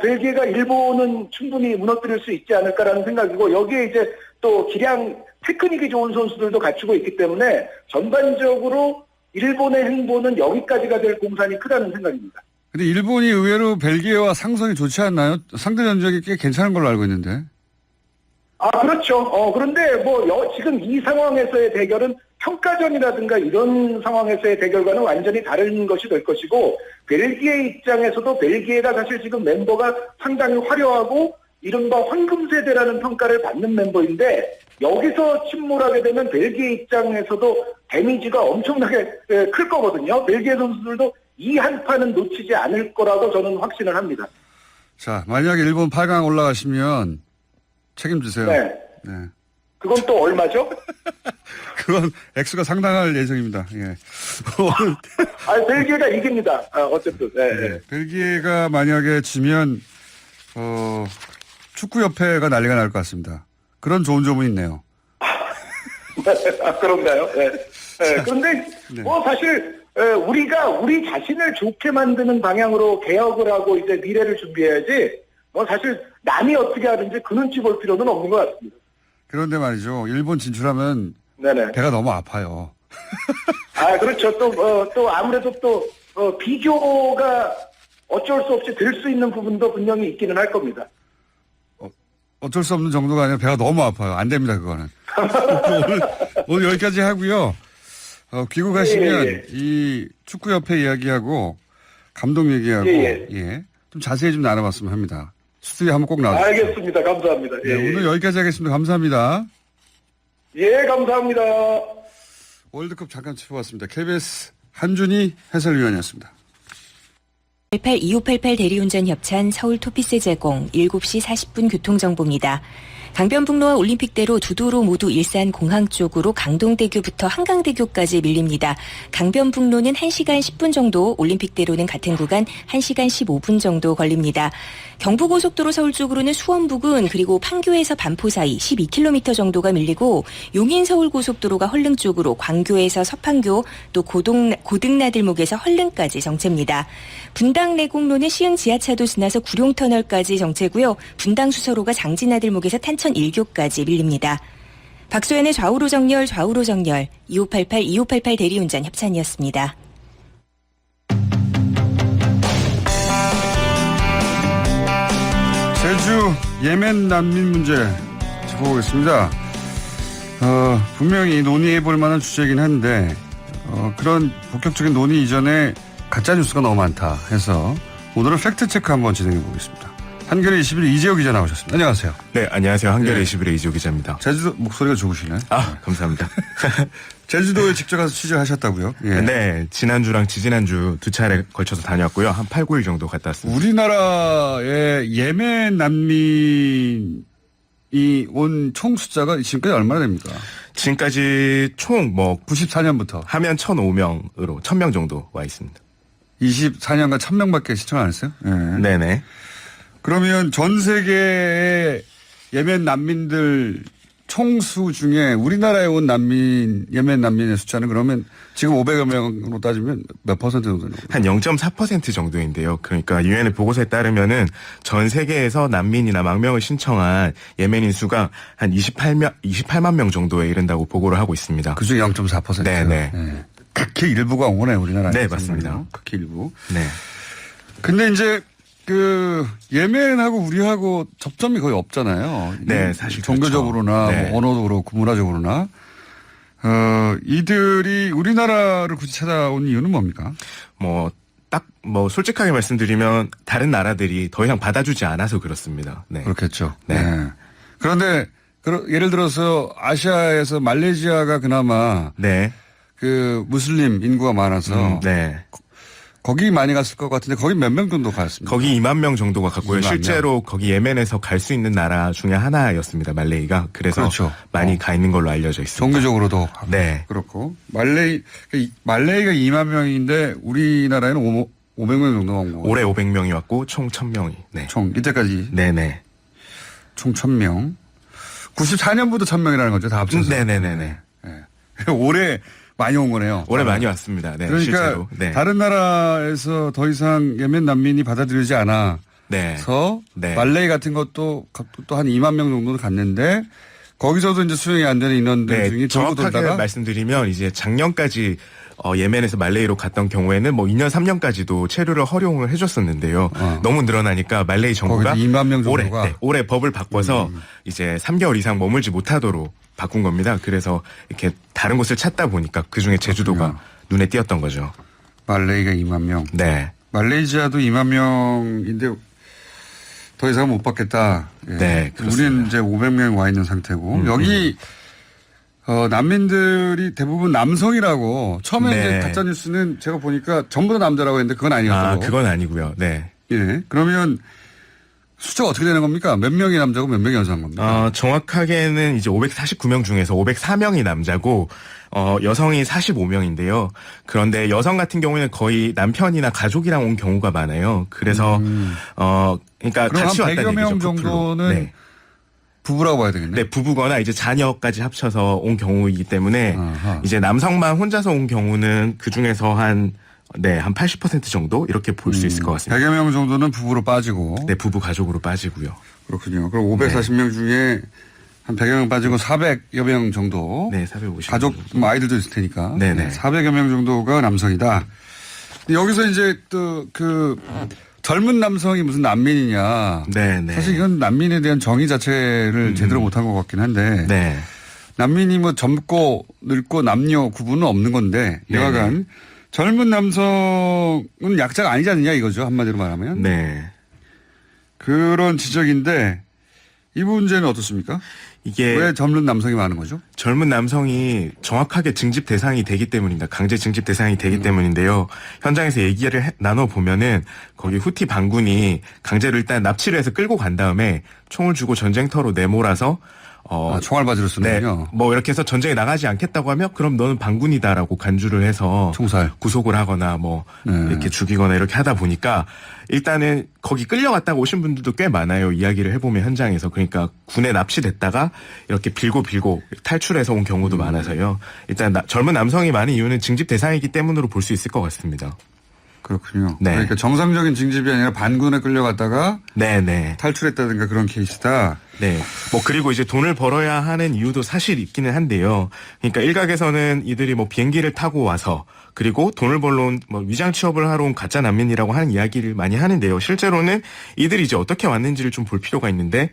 벨기에가 일본은 충분히 무너뜨릴 수 있지 않을까라는 생각이고 여기에 이제 또 기량 테크닉이 좋은 선수들도 갖추고 있기 때문에 전반적으로 일본의 행보는 여기까지가 될 공산이 크다는 생각입니다. 근데 일본이 의외로 벨기에와 상성이 좋지 않나요? 상대 전적이 꽤 괜찮은 걸로 알고 있는데. 그렇죠. 그런데 지금 이 상황에서의 대결은 평가전이라든가 이런 상황에서의 대결과는 완전히 다른 것이 될 것이고, 벨기에 입장에서도 벨기에가 사실 지금 멤버가 상당히 화려하고, 이른바 황금 세대라는 평가를 받는 멤버인데, 여기서 침몰하게 되면 벨기에 입장에서도 데미지가 엄청나게 클 거거든요. 벨기에 선수들도 이 한 판은 놓치지 않을 거라고 저는 확신을 합니다. 자, 만약에 일본 8강 올라가시면 책임지세요. 네. 네. 그건 또 얼마죠? 그건 액수가 상당할 예정입니다. 예. 벨기에가 이깁니다. 어쨌든. 네. 네. 벨기에가 만약에 지면, 축구협회가 난리가 날 것 같습니다. 그런 좋은 점은 있네요. 그런가요? 네. 그런데, 네. 사실, 우리가 우리 자신을 좋게 만드는 방향으로 개혁을 하고 이제 미래를 준비해야지, 사실 남이 어떻게 하든지 그 눈치 볼 필요는 없는 것 같습니다. 그런데 말이죠. 일본 진출하면 네네. 배가 너무 아파요. 그렇죠. 또 아무래도 비교가 어쩔 수 없이 될 수 있는 부분도 분명히 있기는 할 겁니다. 어쩔 수 없는 정도가 아니라 배가 너무 아파요. 안 됩니다, 그거는. 오늘 여기까지 하고요. 귀국하시면 예. 이 축구협회 이야기하고 감독 얘기하고 예. 좀 자세히 좀 나눠봤으면 합니다. 스튜디오 한번 꼭 나와주세요. 알겠습니다. 감사합니다. 네, 오늘 여기까지 하겠습니다. 감사합니다. 예, 감사합니다. 월드컵 잠깐 짚어봤습니다. KBS 한준희 해설위원이었습니다. 2588 대리운전 협찬 서울 토피스 제공 7시 40분 교통정보입니다. 강변북로와 올림픽대로 두 도로 모두 일산 공항 쪽으로 강동대교부터 한강대교까지 밀립니다. 강변북로는 1시간 10분 정도, 올림픽대로는 같은 구간 1시간 15분 정도 걸립니다. 경부고속도로 서울 쪽으로는 수원 부근 그리고 판교에서 반포 사이 12km 정도가 밀리고, 용인 서울고속도로가 헐릉 쪽으로 광교에서 서판교 또 고등나들목에서 헐릉까지 정체입니다. 분당 내곡로는 시흥 지하차도 지나서 구룡터널까지 정체고요. 분당 수서로가 장진나들목에서 탄천 1교까지 밀립니다. 박소연의 좌우로 정렬 2588 대리운전 협찬이었습니다. 제주 예멘 난민 문제 짚어보겠습니다. 분명히 논의해볼 만한 주제이긴 한데 그런 본격적인 논의 이전에 가짜뉴스가 너무 많다 해서 오늘은 팩트체크 한번 진행해 보겠습니다. 한겨레 21일 이재호 기자 나오셨습니다. 안녕하세요. 네, 안녕하세요. 한겨레 네. 21의 이재호 기자입니다. 제주도 목소리가 좋으시네. 감사합니다. 제주도에 직접 가서 취재하셨다고요? 예. 네, 지난주랑 지지난주 두 차례 걸쳐서 다녀왔고요. 한 8, 9일 정도 갔다 왔습니다. 우리나라의 예멘 난민이 온 총 숫자가 지금까지 얼마나 됩니까? 지금까지 총 94년부터 하면 1,005명으로 1,000명 정도 와 있습니다. 24년간 1,000명밖에 신청 안 했어요? 예. 네네. 그러면 전 세계의 예멘 난민들 총수 중에 우리나라에 온 예멘 난민의 숫자는 그러면 지금 500여 명으로 따지면 몇 퍼센트 정도 되는 거예요? 한 0.4% 정도인데요. 그러니까 유엔의 보고서에 따르면은 전 세계에서 난민이나 망명을 신청한 예멘인 수가 한 28만 명 정도에 이른다고 보고를 하고 있습니다. 그 중에 0.4%. 네네. 네. 극히 일부가 오네, 우리나라에. 네, 맞습니다. 극히 일부. 네. 근데 이제 예멘하고 우리하고 접점이 거의 없잖아요. 네, 사실 종교적으로나 그렇죠. 네. 언어도 그렇고 문화적으로나. 이들이 우리나라를 굳이 찾아온 이유는 뭡니까? 솔직하게 말씀드리면 다른 나라들이 더 이상 받아주지 않아서 그렇습니다. 네. 그렇겠죠. 네. 네. 그런데 예를 들어서 아시아에서 말레이시아가 그나마 네. 그 무슬림 인구가 많아서 네. 거기 많이 갔을 것 같은데 거기 몇 명 정도 갔습니까? 거기 2만 명 정도가 갔고요. 2만 명. 실제로 거기 예멘에서 갈 수 있는 나라 중에 하나였습니다. 말레이가. 그래서 그렇죠. 많이 가 있는 걸로 알려져 있습니다. 종교적으로도 네. 그렇고 말레이가 2만 명인데 우리나라에는 500명 정도 온 거고. 올해 500명이 왔고 총 1000명이. 네. 총 이때까지 네네. 총 1000명. 94년부터 1000명이라는 거죠. 다 합쳐서. 네네네네. 네. 올해 많이 온 거네요. 올해 많이 왔습니다. 네. 그러니까 실제로. 네. 다른 나라에서 더 이상 예멘 난민이 받아들이지 않아서 네. 네. 말레이 같은 것도 또 한 2만 명 정도는 갔는데 거기서도 이제 수용이 안 되는 인원들 중에 전부 정확하게 돌다가 말씀드리면 이제 작년까지 예멘에서 말레이로 갔던 경우에는 뭐 2년 3년까지도 체류를 허용을 해줬었는데요. 너무 늘어나니까 말레이 정부가 거기도 2만 명 정도가 올해 법을 바꿔서 이제 3개월 이상 머물지 못하도록 바꾼 겁니다. 그래서 이렇게 다른 곳을 찾다 보니까 그중에 제주도가 그렇군요. 눈에 띄었던 거죠. 말레이가 2만 명. 네. 말레이시아도 2만 명인데 더 이상 못 받겠다. 예. 네, 그렇습니다. 우리는 이제 500명 와 있는 상태고 여기 난민들이 대부분 남성이라고 처음에 네. 이제 가짜 뉴스는 제가 보니까 전부 다 남자라고 했는데 그건 아니었고. 그건 아니고요. 네. 예. 그러면 숫자가 어떻게 되는 겁니까? 몇 명이 남자고 몇 명이 여자인 겁니까? 정확하게는 이제 549명 중에서 504명이 남자고, 여성이 45명인데요. 그런데 여성 같은 경우에는 거의 남편이나 가족이랑 온 경우가 많아요. 그래서, 그러니까 그럼 같이 한 왔다는 100여 명 얘기죠. 커플로. 정도는 네. 부부라고 봐야 되겠네. 네, 부부거나 이제 자녀까지 합쳐서 온 경우이기 때문에 아하. 이제 남성만 혼자서 온 경우는 그 중에서 한 80% 정도 이렇게 볼 수 있을 것 같습니다. 100여 명 정도는 부부로 빠지고. 네, 부부 가족으로 빠지고요. 그렇군요. 그럼 540명 중에 한 100여 명 빠지고 400여 명 정도. 네, 450. 가족, 뭐 아이들도 있을 테니까. 네네. 400여 명 정도가 남성이다. 근데 여기서 이제 또 젊은 남성이 무슨 난민이냐. 네네. 사실 이건 난민에 대한 정의 자체를 제대로 못한 것 같긴 한데. 네. 난민이 뭐 젊고 늙고 남녀 구분은 없는 건데. 네네. 여하간 젊은 남성은 약자가 아니지 않느냐 이거죠. 한마디로 말하면. 네. 그런 지적인데 이 문제는 어떻습니까? 이게 왜 젊은 남성이 많은 거죠? 젊은 남성이 정확하게 징집 대상이 되기 때문입니다. 강제 징집 대상이 되기 때문인데요. 현장에서 얘기를 나눠보면은 거기 후티 반군이 강제로 일단 납치를 해서 끌고 간 다음에 총을 주고 전쟁터로 내몰아서 총알 바지로 네, 쓰는군요. 뭐 이렇게 해서 전쟁에 나가지 않겠다고 하면 그럼 너는 반군이다라고 간주를 해서 총살. 구속을 하거나 뭐 네. 이렇게 죽이거나 이렇게 하다 보니까 일단은 거기 끌려갔다가 오신 분들도 꽤 많아요. 이야기를 해보면 현장에서. 그러니까 군에 납치됐다가 이렇게 빌고 탈출해서 온 경우도 많아서요. 일단 젊은 남성이 많은 이유는 징집 대상이기 때문으로 볼 수 있을 것 같습니다. 그렇군요. 네. 그러니까 정상적인 징집이 아니라 반군에 끌려갔다가 네네. 탈출했다든가 그런 케이스다. 네. 뭐 그리고 이제 돈을 벌어야 하는 이유도 사실 있기는 한데요. 그러니까 일각에서는 이들이 뭐 비행기를 타고 와서 그리고 돈을 벌러 온 뭐 위장 취업을 하러 온 가짜 난민이라고 하는 이야기를 많이 하는데요. 실제로는 이들이 이제 어떻게 왔는지를 좀 볼 필요가 있는데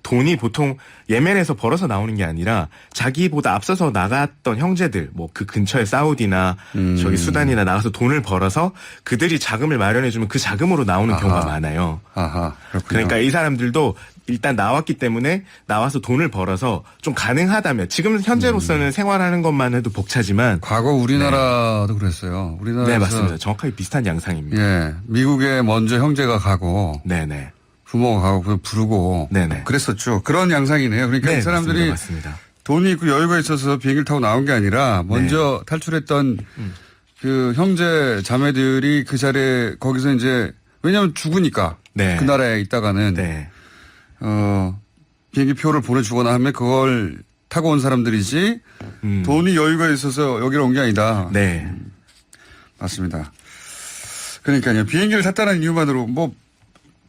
돈이 보통 예멘에서 벌어서 나오는 게 아니라 자기보다 앞서서 나갔던 형제들 뭐 그 근처에 사우디나 저기 수단이나 나가서 돈을 벌어서 그들이 자금을 마련해주면 그 자금으로 나오는 경우가 많아요. 아하. 그렇군요. 그러니까 이 사람들도 일단 나왔기 때문에 나와서 돈을 벌어서 좀 가능하다면 지금 현재로서는 생활하는 것만 해도 벅차지만 과거 우리나라도 그랬어요. 우리나라에서 네 맞습니다. 정확하게 비슷한 양상입니다. 예, 미국에 먼저 형제가 가고 네네. 부모가 가고 그걸 부르고 네네. 그랬었죠. 그런 양상이네요. 그러니까 네, 이 사람들이 맞습니다. 돈이 있고 여유가 있어서 비행기를 타고 나온 게 아니라 먼저 탈출했던 그 형제 자매들이 그 자리에 거기서 이제 왜냐하면 죽으니까 네. 그 나라에 있다가는 네. 비행기 표를 보내주거나 하면 그걸 타고 온 사람들이지 돈이 여유가 있어서 여기로 온 게 아니다. 네. 맞습니다. 그러니까요. 비행기를 탔다는 이유만으로 뭐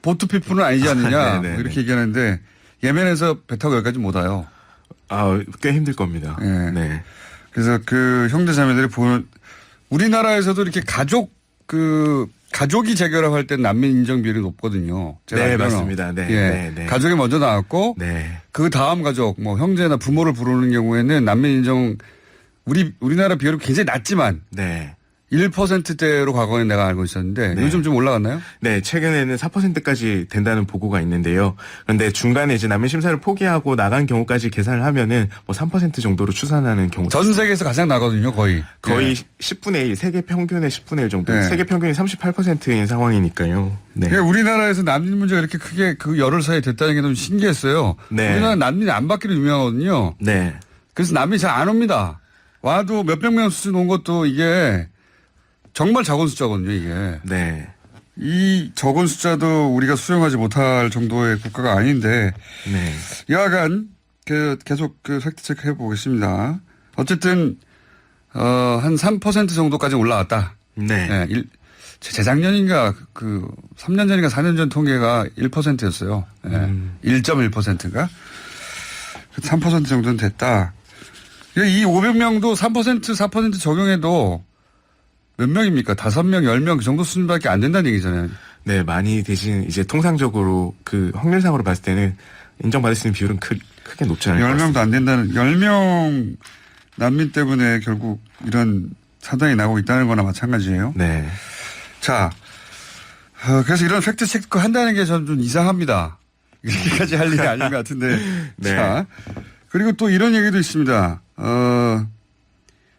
보트피플은 아니지 않느냐 네, 네, 뭐 이렇게 네. 얘기하는데 예멘에서 배 타고 여기까지 못 와요. 꽤 힘들 겁니다. 네. 네. 그래서 그 형제자매들이 보는 우리나라에서도 이렇게 가족이 재결합할 때 난민 인정 비율이 높거든요. 제가 네, 알기로는. 맞습니다. 네, 예. 네, 네. 가족이 먼저 나왔고 네. 그 다음 가족 뭐 형제나 부모를 부르는 경우에는 난민 인정 우리나라 비율이 굉장히 낮지만 네. 1%대로 과거에 내가 알고 있었는데 요즘 좀 올라갔나요? 네, 최근에는 4%까지 된다는 보고가 있는데요. 그런데 중간에 이제 난민 심사를 포기하고 나간 경우까지 계산을 하면은 뭐 3% 정도로 추산하는 경우. 전 세계에서 가장 나거든요, 거의. 거의 네. 10분의 1, 세계 평균의 10분의 1 정도. 네. 세계 평균이 38%인 상황이니까요. 네. 그러니까 우리나라에서 난민 문제가 이렇게 크게 그 열흘 사이에 됐다는 게 너무 신기했어요. 네. 우리나라 난민이 안 받기로 유명하거든요. 네. 그래서 난민이 잘 안 옵니다. 와도 몇백 명 수준 온 것도 이게 정말 적은 숫자거든요, 이게. 네. 이 적은 숫자도 우리가 수용하지 못할 정도의 국가가 아닌데, 네. 여하간 계속 팩트 체크 해보겠습니다. 어쨌든 한 3% 정도까지 올라왔다. 네. 네, 재작년인가 3년 전인가 4년 전 통계가 1%였어요. 네, 1.1%인가? 3% 정도는 됐다. 이 500명도 3%, 4% 적용해도 몇 명입니까? 5명, 10명 그 정도 수준밖에 안 된다는 얘기잖아요. 네, 많이 대신 이제 통상적으로 그 확률상으로 봤을 때는 인정받을 수 있는 비율은 크게 높지 않을 것 같습니다. 10명도 안 된다는, 10명 난민 때문에 결국 이런 사단이 나고 있다는 거나 마찬가지예요. 네. 자, 그래서 이런 팩트 체크 한다는 게 저는 좀 이상합니다. 이렇게까지 할 일이 아닌 것 같은데. 네. 자, 그리고 또 이런 얘기도 있습니다.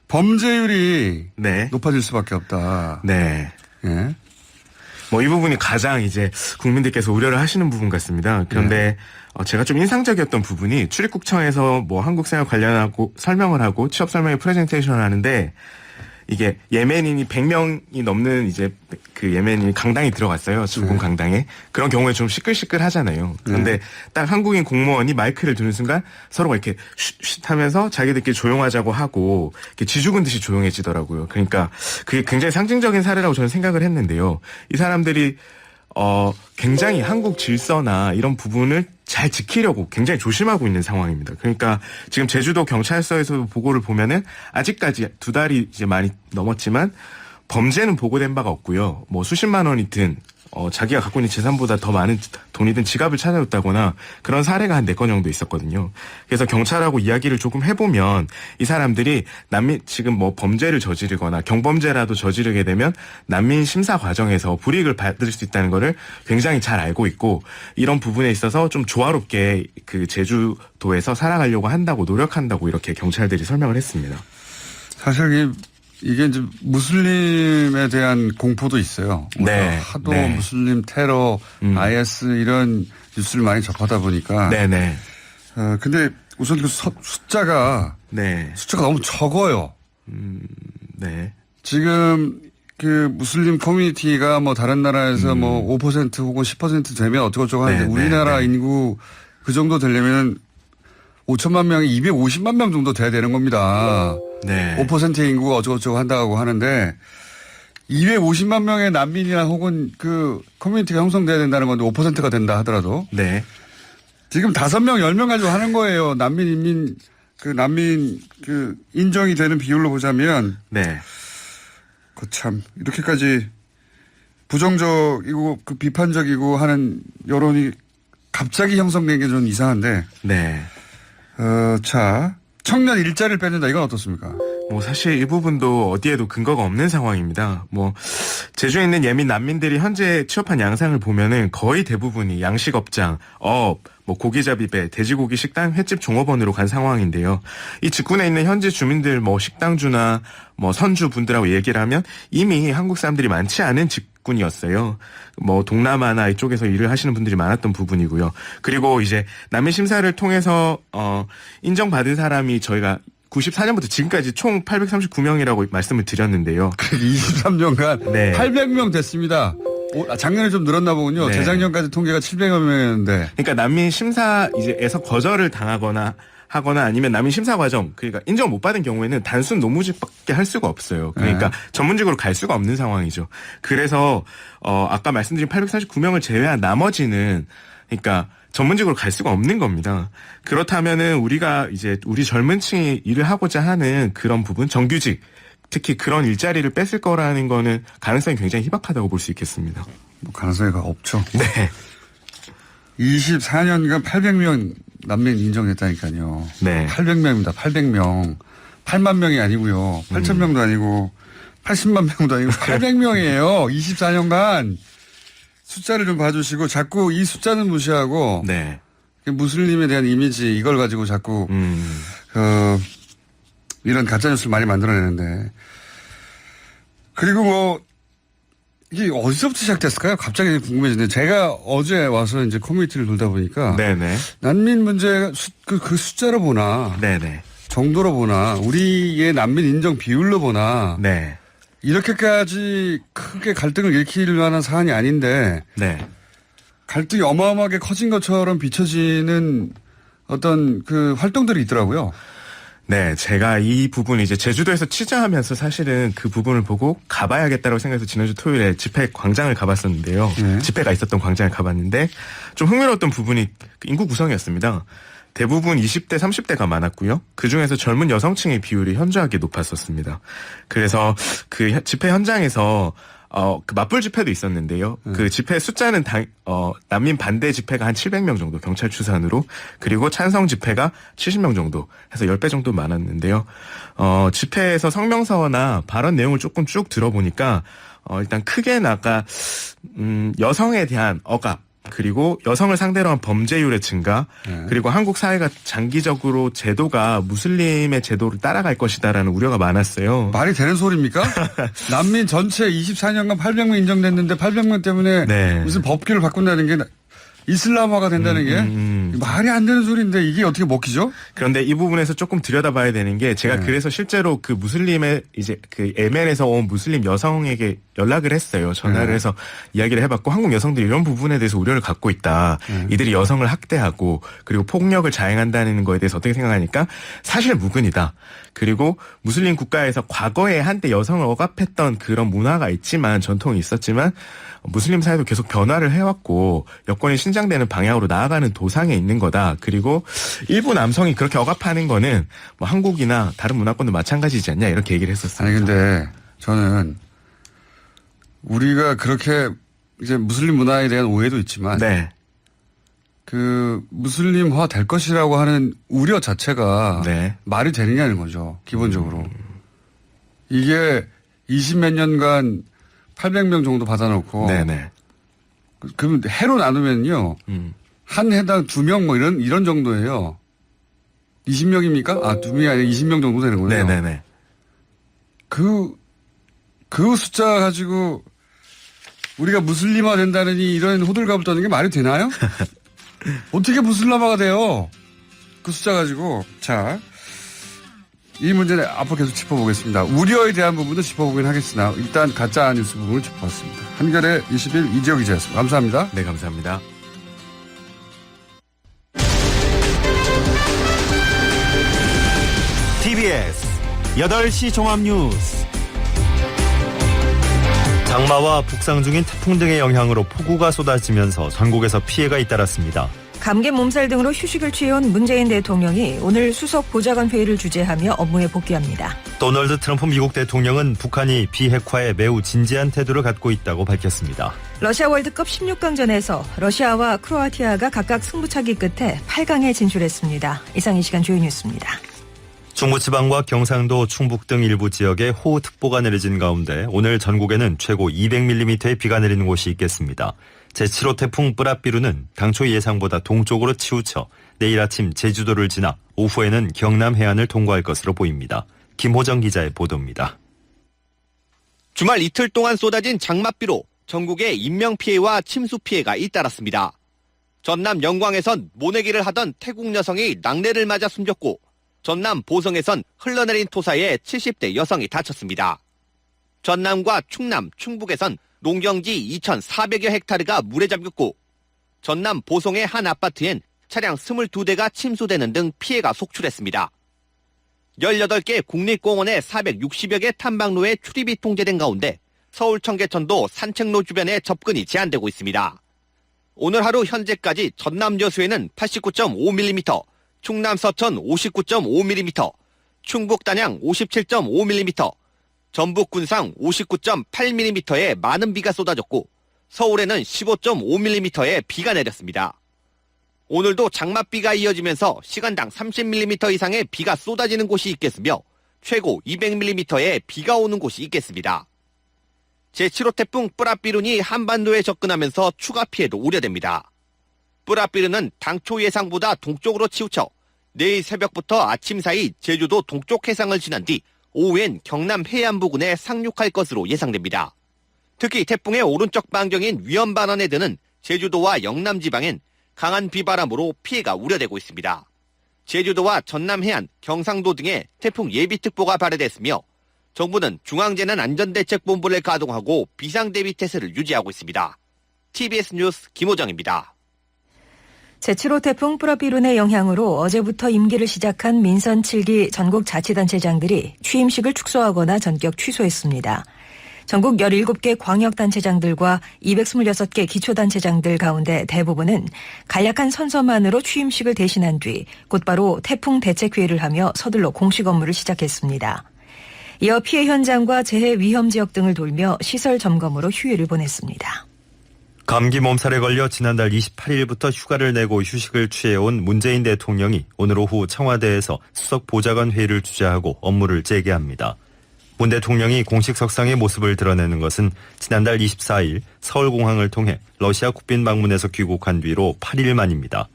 범죄율이 네. 높아질 수밖에 없다. 네. 예. 뭐 이 부분이 가장 이제 국민들께서 우려를 하시는 부분 같습니다. 그런데 제가 좀 인상적이었던 부분이 출입국청에서 뭐 한국 생활 관련하고 설명을 하고 취업 설명회 프레젠테이션을 하는데 이게 예멘인이 100명이 넘는 이제 그 예멘인이 강당에 들어갔어요. 조금 강당에. 그런 경우에 좀 시끌시끌 하잖아요. 그런데 딱 한국인 공무원이 마이크를 드는 순간 서로가 이렇게 쉿쉿 하면서 자기들끼리 조용하자고 하고 이렇게 쥐죽은 듯이 조용해지더라고요. 그러니까 그게 굉장히 상징적인 사례라고 저는 생각을 했는데요. 이 사람들이 굉장히 한국 질서나 이런 부분을 잘 지키려고 굉장히 조심하고 있는 상황입니다. 그러니까 지금 제주도 경찰서에서도 보고를 보면은 아직까지 2달이 이제 많이 넘었지만 범죄는 보고된 바가 없고요. 뭐 수십만 원이 든 자기가 갖고 있는 재산보다 더 많은 돈이 든 지갑을 찾아줬다거나 그런 사례가 한 4건 정도 있었거든요. 그래서 경찰하고 이야기를 조금 해보면 이 사람들이 난민 지금 뭐 범죄를 저지르거나 경범죄라도 저지르게 되면 난민 심사 과정에서 불이익을 받을 수 있다는 거를 굉장히 잘 알고 있고 이런 부분에 있어서 좀 조화롭게 그 제주도에서 살아가려고 한다고 노력한다고 이렇게 경찰들이 설명을 했습니다. 사실 이게 이제 무슬림에 대한 공포도 있어요. 네. 하도 네. 무슬림 테러, IS 이런 뉴스를 많이 접하다 보니까. 네네. 근데 우선 그 숫자가 네. 너무 적어요. 네. 지금 그 무슬림 커뮤니티가 뭐 다른 나라에서 뭐 5% 혹은 10% 되면 어쩌고저쩌고 하는데 네, 우리나라 네. 인구 그 정도 되려면 5천만 명이 250만 명 정도 돼야 되는 겁니다. 네. 5%의 인구가 어쩌고저쩌고 한다고 하는데 250만 명의 난민이나 혹은 그 커뮤니티가 형성돼야 된다는 건데 5%가 된다 하더라도 네. 지금 5명, 10명 가지고 하는 거예요. 난민 인정이 되는 비율로 보자면 네. 참 이렇게까지 부정적이고 그 비판적이고 하는 여론이 갑자기 형성된 게 좀 이상한데. 네. 자, 청년 일자리를 뺏는다. 이건 어떻습니까? 뭐 사실 이 부분도 어디에도 근거가 없는 상황입니다. 뭐 제주에 있는 예민 난민들이 현재 취업한 양상을 보면은 거의 대부분이 양식업장, 뭐 고기잡이배, 돼지고기 식당, 횟집 종업원으로 간 상황인데요. 이 직군에 있는 현지 주민들 뭐 식당주나 뭐 선주 분들하고 얘기를 하면 이미 한국 사람들이 많지 않은 직군이었어요. 뭐 동남아나 이쪽에서 일을 하시는 분들이 많았던 부분이고요. 그리고 이제 난민 심사를 통해서 인정받은 사람이 저희가 94년부터 지금까지 총 839명이라고 말씀을 드렸는데요. 23년간 네. 800명 됐습니다. 작년에 좀 늘었나 보군요. 네. 재작년까지 통계가 700여 명이었는데. 그러니까 난민 심사에서 거절을 당하거나 아니면 난민 심사 과정, 그러니까 인정 못 받은 경우에는 단순 노무직밖에 할 수가 없어요. 그러니까 전문직으로 갈 수가 없는 상황이죠. 그래서 아까 말씀드린 839명을 제외한 나머지는 그러니까 전문직으로 갈 수가 없는 겁니다. 그렇다면은 우리가 이제 우리 젊은 층이 일을 하고자 하는 그런 부분, 정규직, 특히 그런 일자리를 뺏을 거라는 거는 가능성이 굉장히 희박하다고 볼 수 있겠습니다. 뭐 가능성이 없죠. 네. 24년간 800명 난민 인정했다니까요. 네. 800명입니다. 800명. 8만 명이 아니고요. 8천 명도 아니고 80만 명도 아니고 800명이에요. 24년간 숫자를 좀 봐주시고 자꾸 이 숫자는 무시하고 네. 무슬림에 대한 이미지 이걸 가지고 자꾸 이런 가짜뉴스를 많이 만들어내는데 그리고 뭐 이게 어디서부터 시작됐을까요? 갑자기 궁금해지는데 제가 어제 와서 이제 커뮤니티를 돌다 보니까 네네. 난민 문제가 그 숫자로 보나 네네. 정도로 보나 우리의 난민 인정 비율로 보나 네. 이렇게까지 크게 갈등을 일으킬 만한 사안이 아닌데 네. 갈등이 어마어마하게 커진 것처럼 비춰지는 어떤 그 활동들이 있더라고요. 네, 제가 이 부분 이제 제주도에서 취재하면서 사실은 그 부분을 보고 가봐야겠다고 생각해서 지난주 토요일에 집회 광장을 가봤었는데요. 네. 집회가 있었던 광장을 가봤는데 좀 흥미로웠던 부분이 인구 구성이었습니다. 대부분 20대, 30대가 많았고요. 그중에서 젊은 여성층의 비율이 현저하게 높았었습니다. 그래서 그 집회 현장에서 그 맞불 집회도 있었는데요. 그 집회 숫자는 난민 반대 집회가 한 700명 정도 경찰 추산으로 그리고 찬성 집회가 70명 정도 해서 10배 정도 많았는데요. 집회에서 성명서나 발언 내용을 조금 쭉 들어보니까 일단 크게 여성에 대한 억압 그리고 여성을 상대로 한 범죄율의 증가 그리고 한국 사회가 장기적으로 제도가 무슬림의 제도를 따라갈 것이다라는 우려가 많았어요. 말이 되는 소리입니까? 난민 전체 24년간 800명 인정됐는데 800명 때문에 네. 무슨 법규를 바꾼다는 게 이슬람화가 된다는 게 말이 안 되는 소리인데 이게 어떻게 먹히죠? 그런데 이 부분에서 조금 들여다봐야 되는 게 제가 그래서 실제로 그 무슬림의 이제 그 예멘에서 온 무슬림 여성에게 연락을 했어요. 전화를 해서 이야기를 해봤고 한국 여성들이 이런 부분에 대해서 우려를 갖고 있다. 이들이 여성을 학대하고 그리고 폭력을 자행한다는 거에 대해서 어떻게 생각하니까 사실 무근이다. 그리고 무슬림 국가에서 과거에 한때 여성을 억압했던 그런 문화가 있지만 전통이 있었지만 무슬림 사회도 계속 변화를 해왔고 여건이 신장되는 방향으로 나아가는 도상에 있는 거다. 그리고 일부 남성이 그렇게 억압하는 거는 뭐 한국이나 다른 문화권도 마찬가지지 않냐 이렇게 얘기를 했었습니다. 아니 근데 저는 우리가 그렇게 이제 무슬림 문화에 대한 오해도 있지만 네. 그 무슬림화 될 것이라고 하는 우려 자체가 네. 말이 되느냐는 거죠. 기본적으로. 이게 20몇 년간 800명 정도 받아놓고 네네. 그러면 해로 나누면요. 한 해당 2명 뭐 이런 정도예요. 20명입니까? 아, 2명이 아니라 20명 정도 되는 거예요. 네네네. 그 숫자 가지고 우리가 무슬림화 된다느니 이런 호들갑을 떠는 게 말이 되나요? 어떻게 무슬림화가 돼요? 그 숫자 가지고. 자, 이 문제는 앞으로 계속 짚어보겠습니다. 우려에 대한 부분도 짚어보긴 하겠으나 일단 가짜 뉴스 부분을 짚어봤습니다. 한겨레 21 이지혁 기자였습니다. 감사합니다. 네, 감사합니다. TBS 8시 종합뉴스. 장마와 북상 중인 태풍 등의 영향으로 폭우가 쏟아지면서 전국에서 피해가 잇따랐습니다. 감기 몸살 등으로 휴식을 취해온 문재인 대통령이 오늘 수석 보좌관 회의를 주재하며 업무에 복귀합니다. 도널드 트럼프 미국 대통령은 북한이 비핵화에 매우 진지한 태도를 갖고 있다고 밝혔습니다. 러시아 월드컵 16강전에서 러시아와 크로아티아가 각각 승부차기 끝에 8강에 진출했습니다. 이상 이 시간 주요 뉴스입니다. 중부지방과 경상도, 충북 등 일부 지역에 호우특보가 내려진 가운데 오늘 전국에는 최고 200mm의 비가 내리는 곳이 있겠습니다. 제7호 태풍 뿌라비루는 당초 예상보다 동쪽으로 치우쳐 내일 아침 제주도를 지나 오후에는 경남 해안을 통과할 것으로 보입니다. 김호정 기자의 보도입니다. 주말 이틀 동안 쏟아진 장맛비로 전국에 인명피해와 침수피해가 잇따랐습니다. 전남 영광에선 모내기를 하던 태국 여성이 낙뢰를 맞아 숨졌고 전남 보성에선 흘러내린 토사에 70대 여성이 다쳤습니다. 전남과 충남, 충북에선 농경지 2,400여 헥타르가 물에 잠겼고 전남 보성의 한 아파트엔 차량 22대가 침수되는 등 피해가 속출했습니다. 18개 국립공원의 460여 개 탐방로에 출입이 통제된 가운데 서울 청계천도 산책로 주변에 접근이 제한되고 있습니다. 오늘 하루 현재까지 전남 여수에는 89.5mm, 충남 서천 59.5mm, 충북 단양 57.5mm, 전북 군상 59.8mm의 많은 비가 쏟아졌고 서울에는 15.5mm의 비가 내렸습니다. 오늘도 장맛비가 이어지면서 시간당 30mm 이상의 비가 쏟아지는 곳이 있겠으며 최고 200mm의 비가 오는 곳이 있겠습니다. 제7호 태풍 뿌라삐룬이 한반도에 접근하면서 추가 피해도 우려됩니다. 뿌라삐룬은 당초 예상보다 동쪽으로 치우쳐 내일 새벽부터 아침 사이 제주도 동쪽 해상을 지난 뒤 오후엔 경남 해안 부근에 상륙할 것으로 예상됩니다. 특히 태풍의 오른쪽 반경인 위험 반환에 드는 제주도와 영남 지방엔 강한 비바람으로 피해가 우려되고 있습니다. 제주도와 전남 해안, 경상도 등에 태풍 예비특보가 발효됐으며 정부는 중앙재난안전대책본부를 가동하고 비상대비 태세를 유지하고 있습니다. TBS 뉴스 김호정입니다. 제7호 태풍 뿌라삐룬의 영향으로 어제부터 임기를 시작한 민선 7기 전국 자치단체장들이 취임식을 축소하거나 전격 취소했습니다. 전국 17개 광역단체장들과 226개 기초단체장들 가운데 대부분은 간략한 선서만으로 취임식을 대신한 뒤 곧바로 태풍 대책회의를 하며 서둘러 공식 업무를 시작했습니다. 이어 피해 현장과 재해 위험 지역 등을 돌며 시설 점검으로 휴일을 보냈습니다. 감기 몸살에 걸려 지난달 28일부터 휴가를 내고 휴식을 취해온 문재인 대통령이 오늘 오후 청와대에서 수석 보좌관 회의를 주재하고 업무를 재개합니다. 문 대통령이 공식 석상의 모습을 드러내는 것은 지난달 24일 서울공항을 통해 러시아 국빈 방문에서 귀국한 뒤로 8일 만입니다.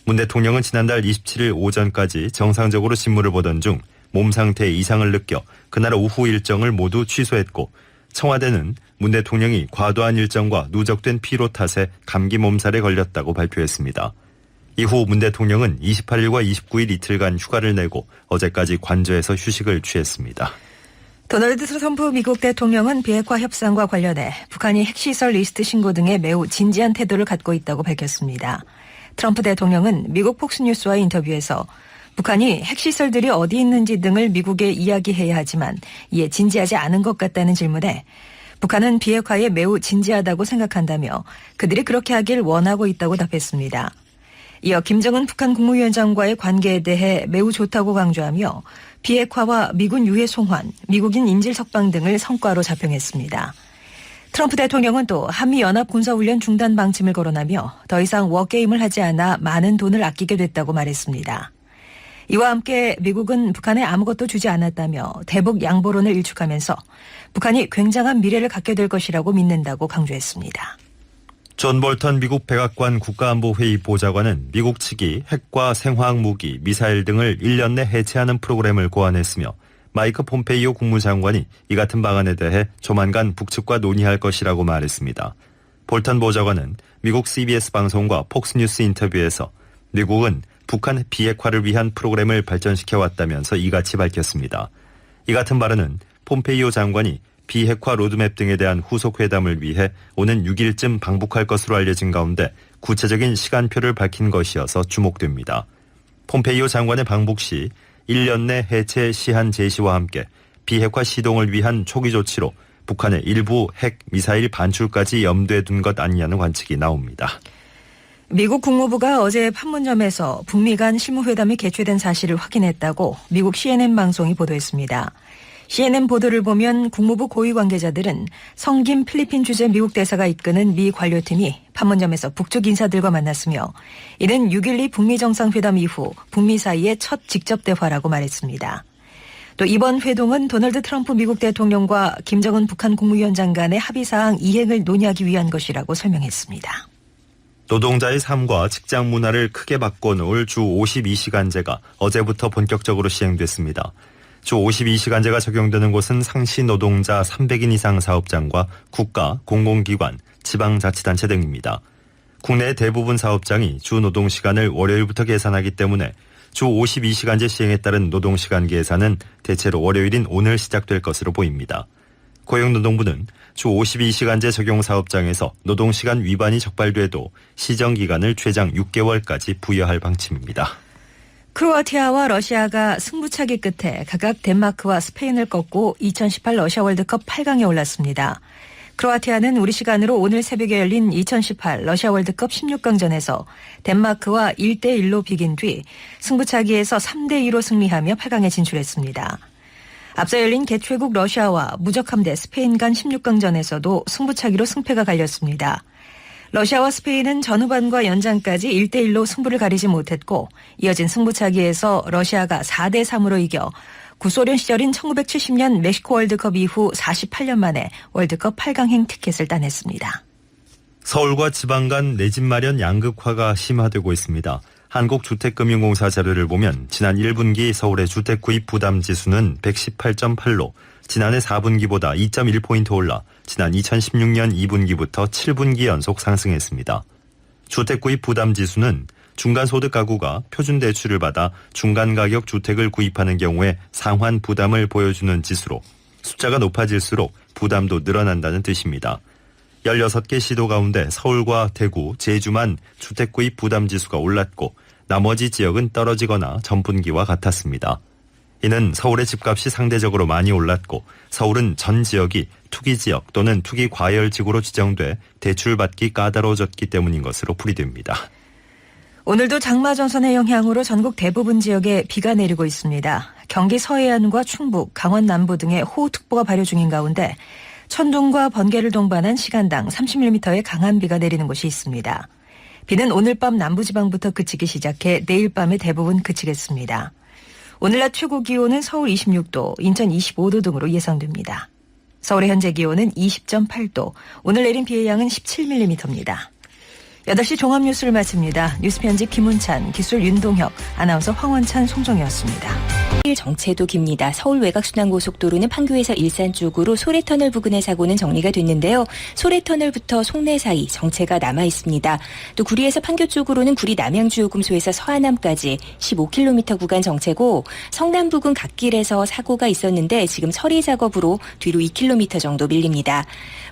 문 대통령은 지난달 27일 오전까지 정상적으로 직무를 보던 중 몸 상태에 이상을 느껴 그날 오후 일정을 모두 취소했고 청와대는 문 대통령이 과도한 일정과 누적된 피로 탓에 감기 몸살에 걸렸다고 발표했습니다. 이후 문 대통령은 28일과 29일 이틀간 휴가를 내고 어제까지 관저에서 휴식을 취했습니다. 도널드 트럼프 미국 대통령은 비핵화 협상과 관련해 북한이 핵시설 리스트 신고 등에 매우 진지한 태도를 갖고 있다고 밝혔습니다. 트럼프 대통령은 미국 폭스뉴스와 인터뷰에서 북한이 핵시설들이 어디 있는지 등을 미국에 이야기해야 하지만 이에 진지하지 않은 것 같다는 질문에 북한은 비핵화에 매우 진지하다고 생각한다며 그들이 그렇게 하길 원하고 있다고 답했습니다. 이어 김정은 북한 국무위원장과의 관계에 대해 매우 좋다고 강조하며 비핵화와 미군 유해 송환, 미국인 인질 석방 등을 성과로 자평했습니다. 트럼프 대통령은 또 한미연합 군사훈련 중단 방침을 거론하며 더 이상 워게임을 하지 않아 많은 돈을 아끼게 됐다고 말했습니다. 이와 함께 미국은 북한에 아무것도 주지 않았다며 대북 양보론을 일축하면서 북한이 굉장한 미래를 갖게 될 것이라고 믿는다고 강조했습니다. 존 볼턴 미국 백악관 국가안보회의 보좌관은 미국 측이 핵과 생화학 무기, 미사일 등을 1년 내 해체하는 프로그램을 고안했으며 마이크 폼페이오 국무장관이 이 같은 방안에 대해 조만간 북측과 논의할 것이라고 말했습니다. 볼턴 보좌관은 미국 CBS 방송과 폭스뉴스 인터뷰에서 미국은 북한 비핵화를 위한 프로그램을 발전시켜왔다면서 이같이 밝혔습니다. 이 같은 발언은 폼페이오 장관이 비핵화 로드맵 등에 대한 후속 회담을 위해 오는 6일쯤 방북할 것으로 알려진 가운데 구체적인 시간표를 밝힌 것이어서 주목됩니다. 폼페이오 장관의 방북 시 1년 내 해체 시한 제시와 함께 비핵화 시동을 위한 초기 조치로 북한의 일부 핵, 미사일 반출까지 염두에 둔 것 아니냐는 관측이 나옵니다. 미국 국무부가 어제 판문점에서 북미 간 실무회담이 개최된 사실을 확인했다고 미국 CNN 방송이 보도했습니다. CNN 보도를 보면 국무부 고위 관계자들은 성김 필리핀 주재 미국 대사가 이끄는 미 관료팀이 판문점에서 북쪽 인사들과 만났으며 이는 6.12 북미 정상회담 이후 북미 사이의 첫 직접 대화라고 말했습니다. 또 이번 회동은 도널드 트럼프 미국 대통령과 김정은 북한 국무위원장 간의 합의사항 이행을 논의하기 위한 것이라고 설명했습니다. 노동자의 삶과 직장 문화를 크게 바꿔놓을 주 52시간제가 어제부터 본격적으로 시행됐습니다. 주 52시간제가 적용되는 곳은 상시 노동자 300인 이상 사업장과 국가, 공공기관, 지방자치단체 등입니다. 국내 대부분 사업장이 주 노동시간을 월요일부터 계산하기 때문에 주 52시간제 시행에 따른 노동시간 계산은 대체로 월요일인 오늘 시작될 것으로 보입니다. 고용노동부는 주 52시간제 적용 사업장에서 노동시간 위반이 적발돼도 시정기간을 최장 6개월까지 부여할 방침입니다. 크로아티아와 러시아가 승부차기 끝에 각각 덴마크와 스페인을 꺾고 2018 러시아 월드컵 8강에 올랐습니다. 크로아티아는 우리 시간으로 오늘 새벽에 열린 2018 러시아 월드컵 16강전에서 덴마크와 1대1로 비긴 뒤 승부차기에서 3대2로 승리하며 8강에 진출했습니다. 앞서 열린 개최국 러시아와 무적함대 스페인 간 16강전에서도 승부차기로 승패가 갈렸습니다. 러시아와 스페인은 전후반과 연장까지 1대1로 승부를 가리지 못했고 이어진 승부차기에서 러시아가 4대3으로 이겨 구소련 시절인 1970년 멕시코 월드컵 이후 48년 만에 월드컵 8강행 티켓을 따냈습니다. 서울과 지방 간 내 집 마련 양극화가 심화되고 있습니다. 한국주택금융공사 자료를 보면 지난 1분기 서울의 주택 구입 부담 지수는 118.8로 지난해 4분기보다 2.1포인트 올라 지난 2016년 2분기부터 7분기 연속 상승했습니다. 주택 구입 부담 지수는 중간소득 가구가 표준 대출을 받아 중간 가격 주택을 구입하는 경우에 상환 부담을 보여주는 지수로 숫자가 높아질수록 부담도 늘어난다는 뜻입니다. 16개 시도 가운데 서울과 대구, 제주만 주택 구입 부담 지수가 올랐고 나머지 지역은 떨어지거나 전분기와 같았습니다. 이는 서울의 집값이 상대적으로 많이 올랐고 서울은 전 지역이 투기 지역 또는 투기 과열 지구로 지정돼 대출받기 까다로워졌기 때문인 것으로 풀이됩니다. 오늘도 장마 전선의 영향으로 전국 대부분 지역에 비가 내리고 있습니다. 경기 서해안과 충북, 강원 남부 등에 호우특보가 발효 중인 가운데 천둥과 번개를 동반한 시간당 30mm의 강한 비가 내리는 곳이 있습니다. 비는 오늘 밤 남부지방부터 그치기 시작해 내일 밤에 대부분 그치겠습니다. 오늘 낮 최고 기온은 서울 26도, 인천 25도 등으로 예상됩니다. 서울의 현재 기온은 20.8도, 오늘 내린 비의 양은 17mm입니다. 8시 종합뉴스를 마칩니다. 뉴스 편집 김훈찬, 기술 윤동혁, 아나운서 황원찬, 송정이었습니다. 정체도 깁니다. 서울 외곽순환고속도로는 판교에서 일산 쪽으로 소래터널 부근의 사고는 정리가 됐는데요. 소래터널부터 송내 사이 정체가 남아 있습니다. 또 구리에서 판교 쪽으로는 구리 남양주요금소에서 서하남까지 15km 구간 정체고 성남 부근 갓길에서 사고가 있었는데 지금 처리 작업으로 뒤로 2km 정도 밀립니다.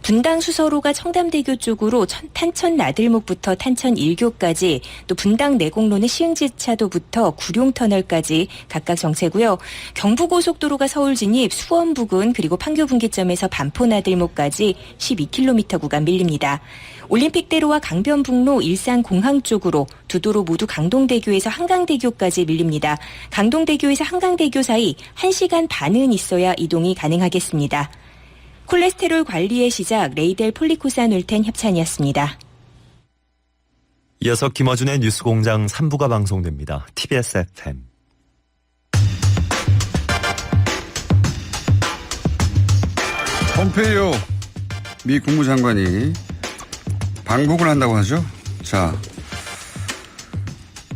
분당 수서로가 청담대교 쪽으로 탄천 나들목부터 탄천 1교까지 또 분당 내곡로는 시흥지차도부터 구룡터널까지 각각 정체고요. 경부고속도로가 서울 진입 수원 부근 그리고 판교 분기점에서 반포 나들목까지 12km 구간 밀립니다. 올림픽대로와 강변북로 일산공항 쪽으로 두 도로 모두 강동대교에서 한강대교까지 밀립니다. 강동대교에서 한강대교 사이 1시간 반은 있어야 이동이 가능하겠습니다. 콜레스테롤 관리의 시작 레이델 폴리코사놀텐 협찬이었습니다. 이어서 김어준의 뉴스공장 3부가 방송됩니다. TBS FM. 폼페이오 미 국무장관이 방북을 한다고 하죠. 자,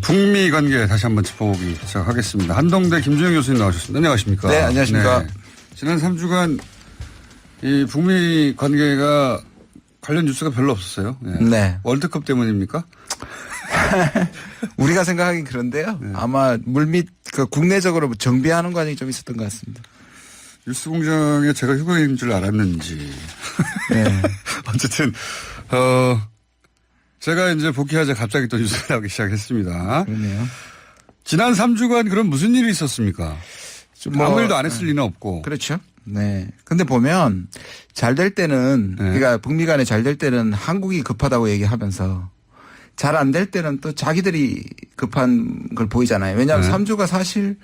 북미 관계 다시 한번 짚어보기 시작하겠습니다. 한동대 김주영 교수님 나오셨습니다. 안녕하십니까? 네, 안녕하십니까? 네. 지난 3주간 이 북미 관계가 관련 뉴스가 별로 없었어요. 네. 네. 월드컵 때문입니까? 우리가 생각하긴 그런데요. 네. 아마 물밑 그 국내적으로 정비하는 과정이 좀 있었던 것 같습니다. 뉴스공장에 제가 휴가인 줄 알았는지. 네. 어쨌든 제가 이제 복귀하자 갑자기 또 뉴스가 나오기 시작했습니다. 그러네요. 지난 3주간 그럼 무슨 일이 있었습니까? 좀 아무 일도 안 했을 리는 없고. 그렇죠. 네. 근데 보면 잘 될 때는 네. 그러니까 북미 간에 잘 될 때는 한국이 급하다고 얘기하면서 잘 안 될 때는 또 자기들이 급한 걸 보이잖아요. 왜냐하면 네. 3주가 사실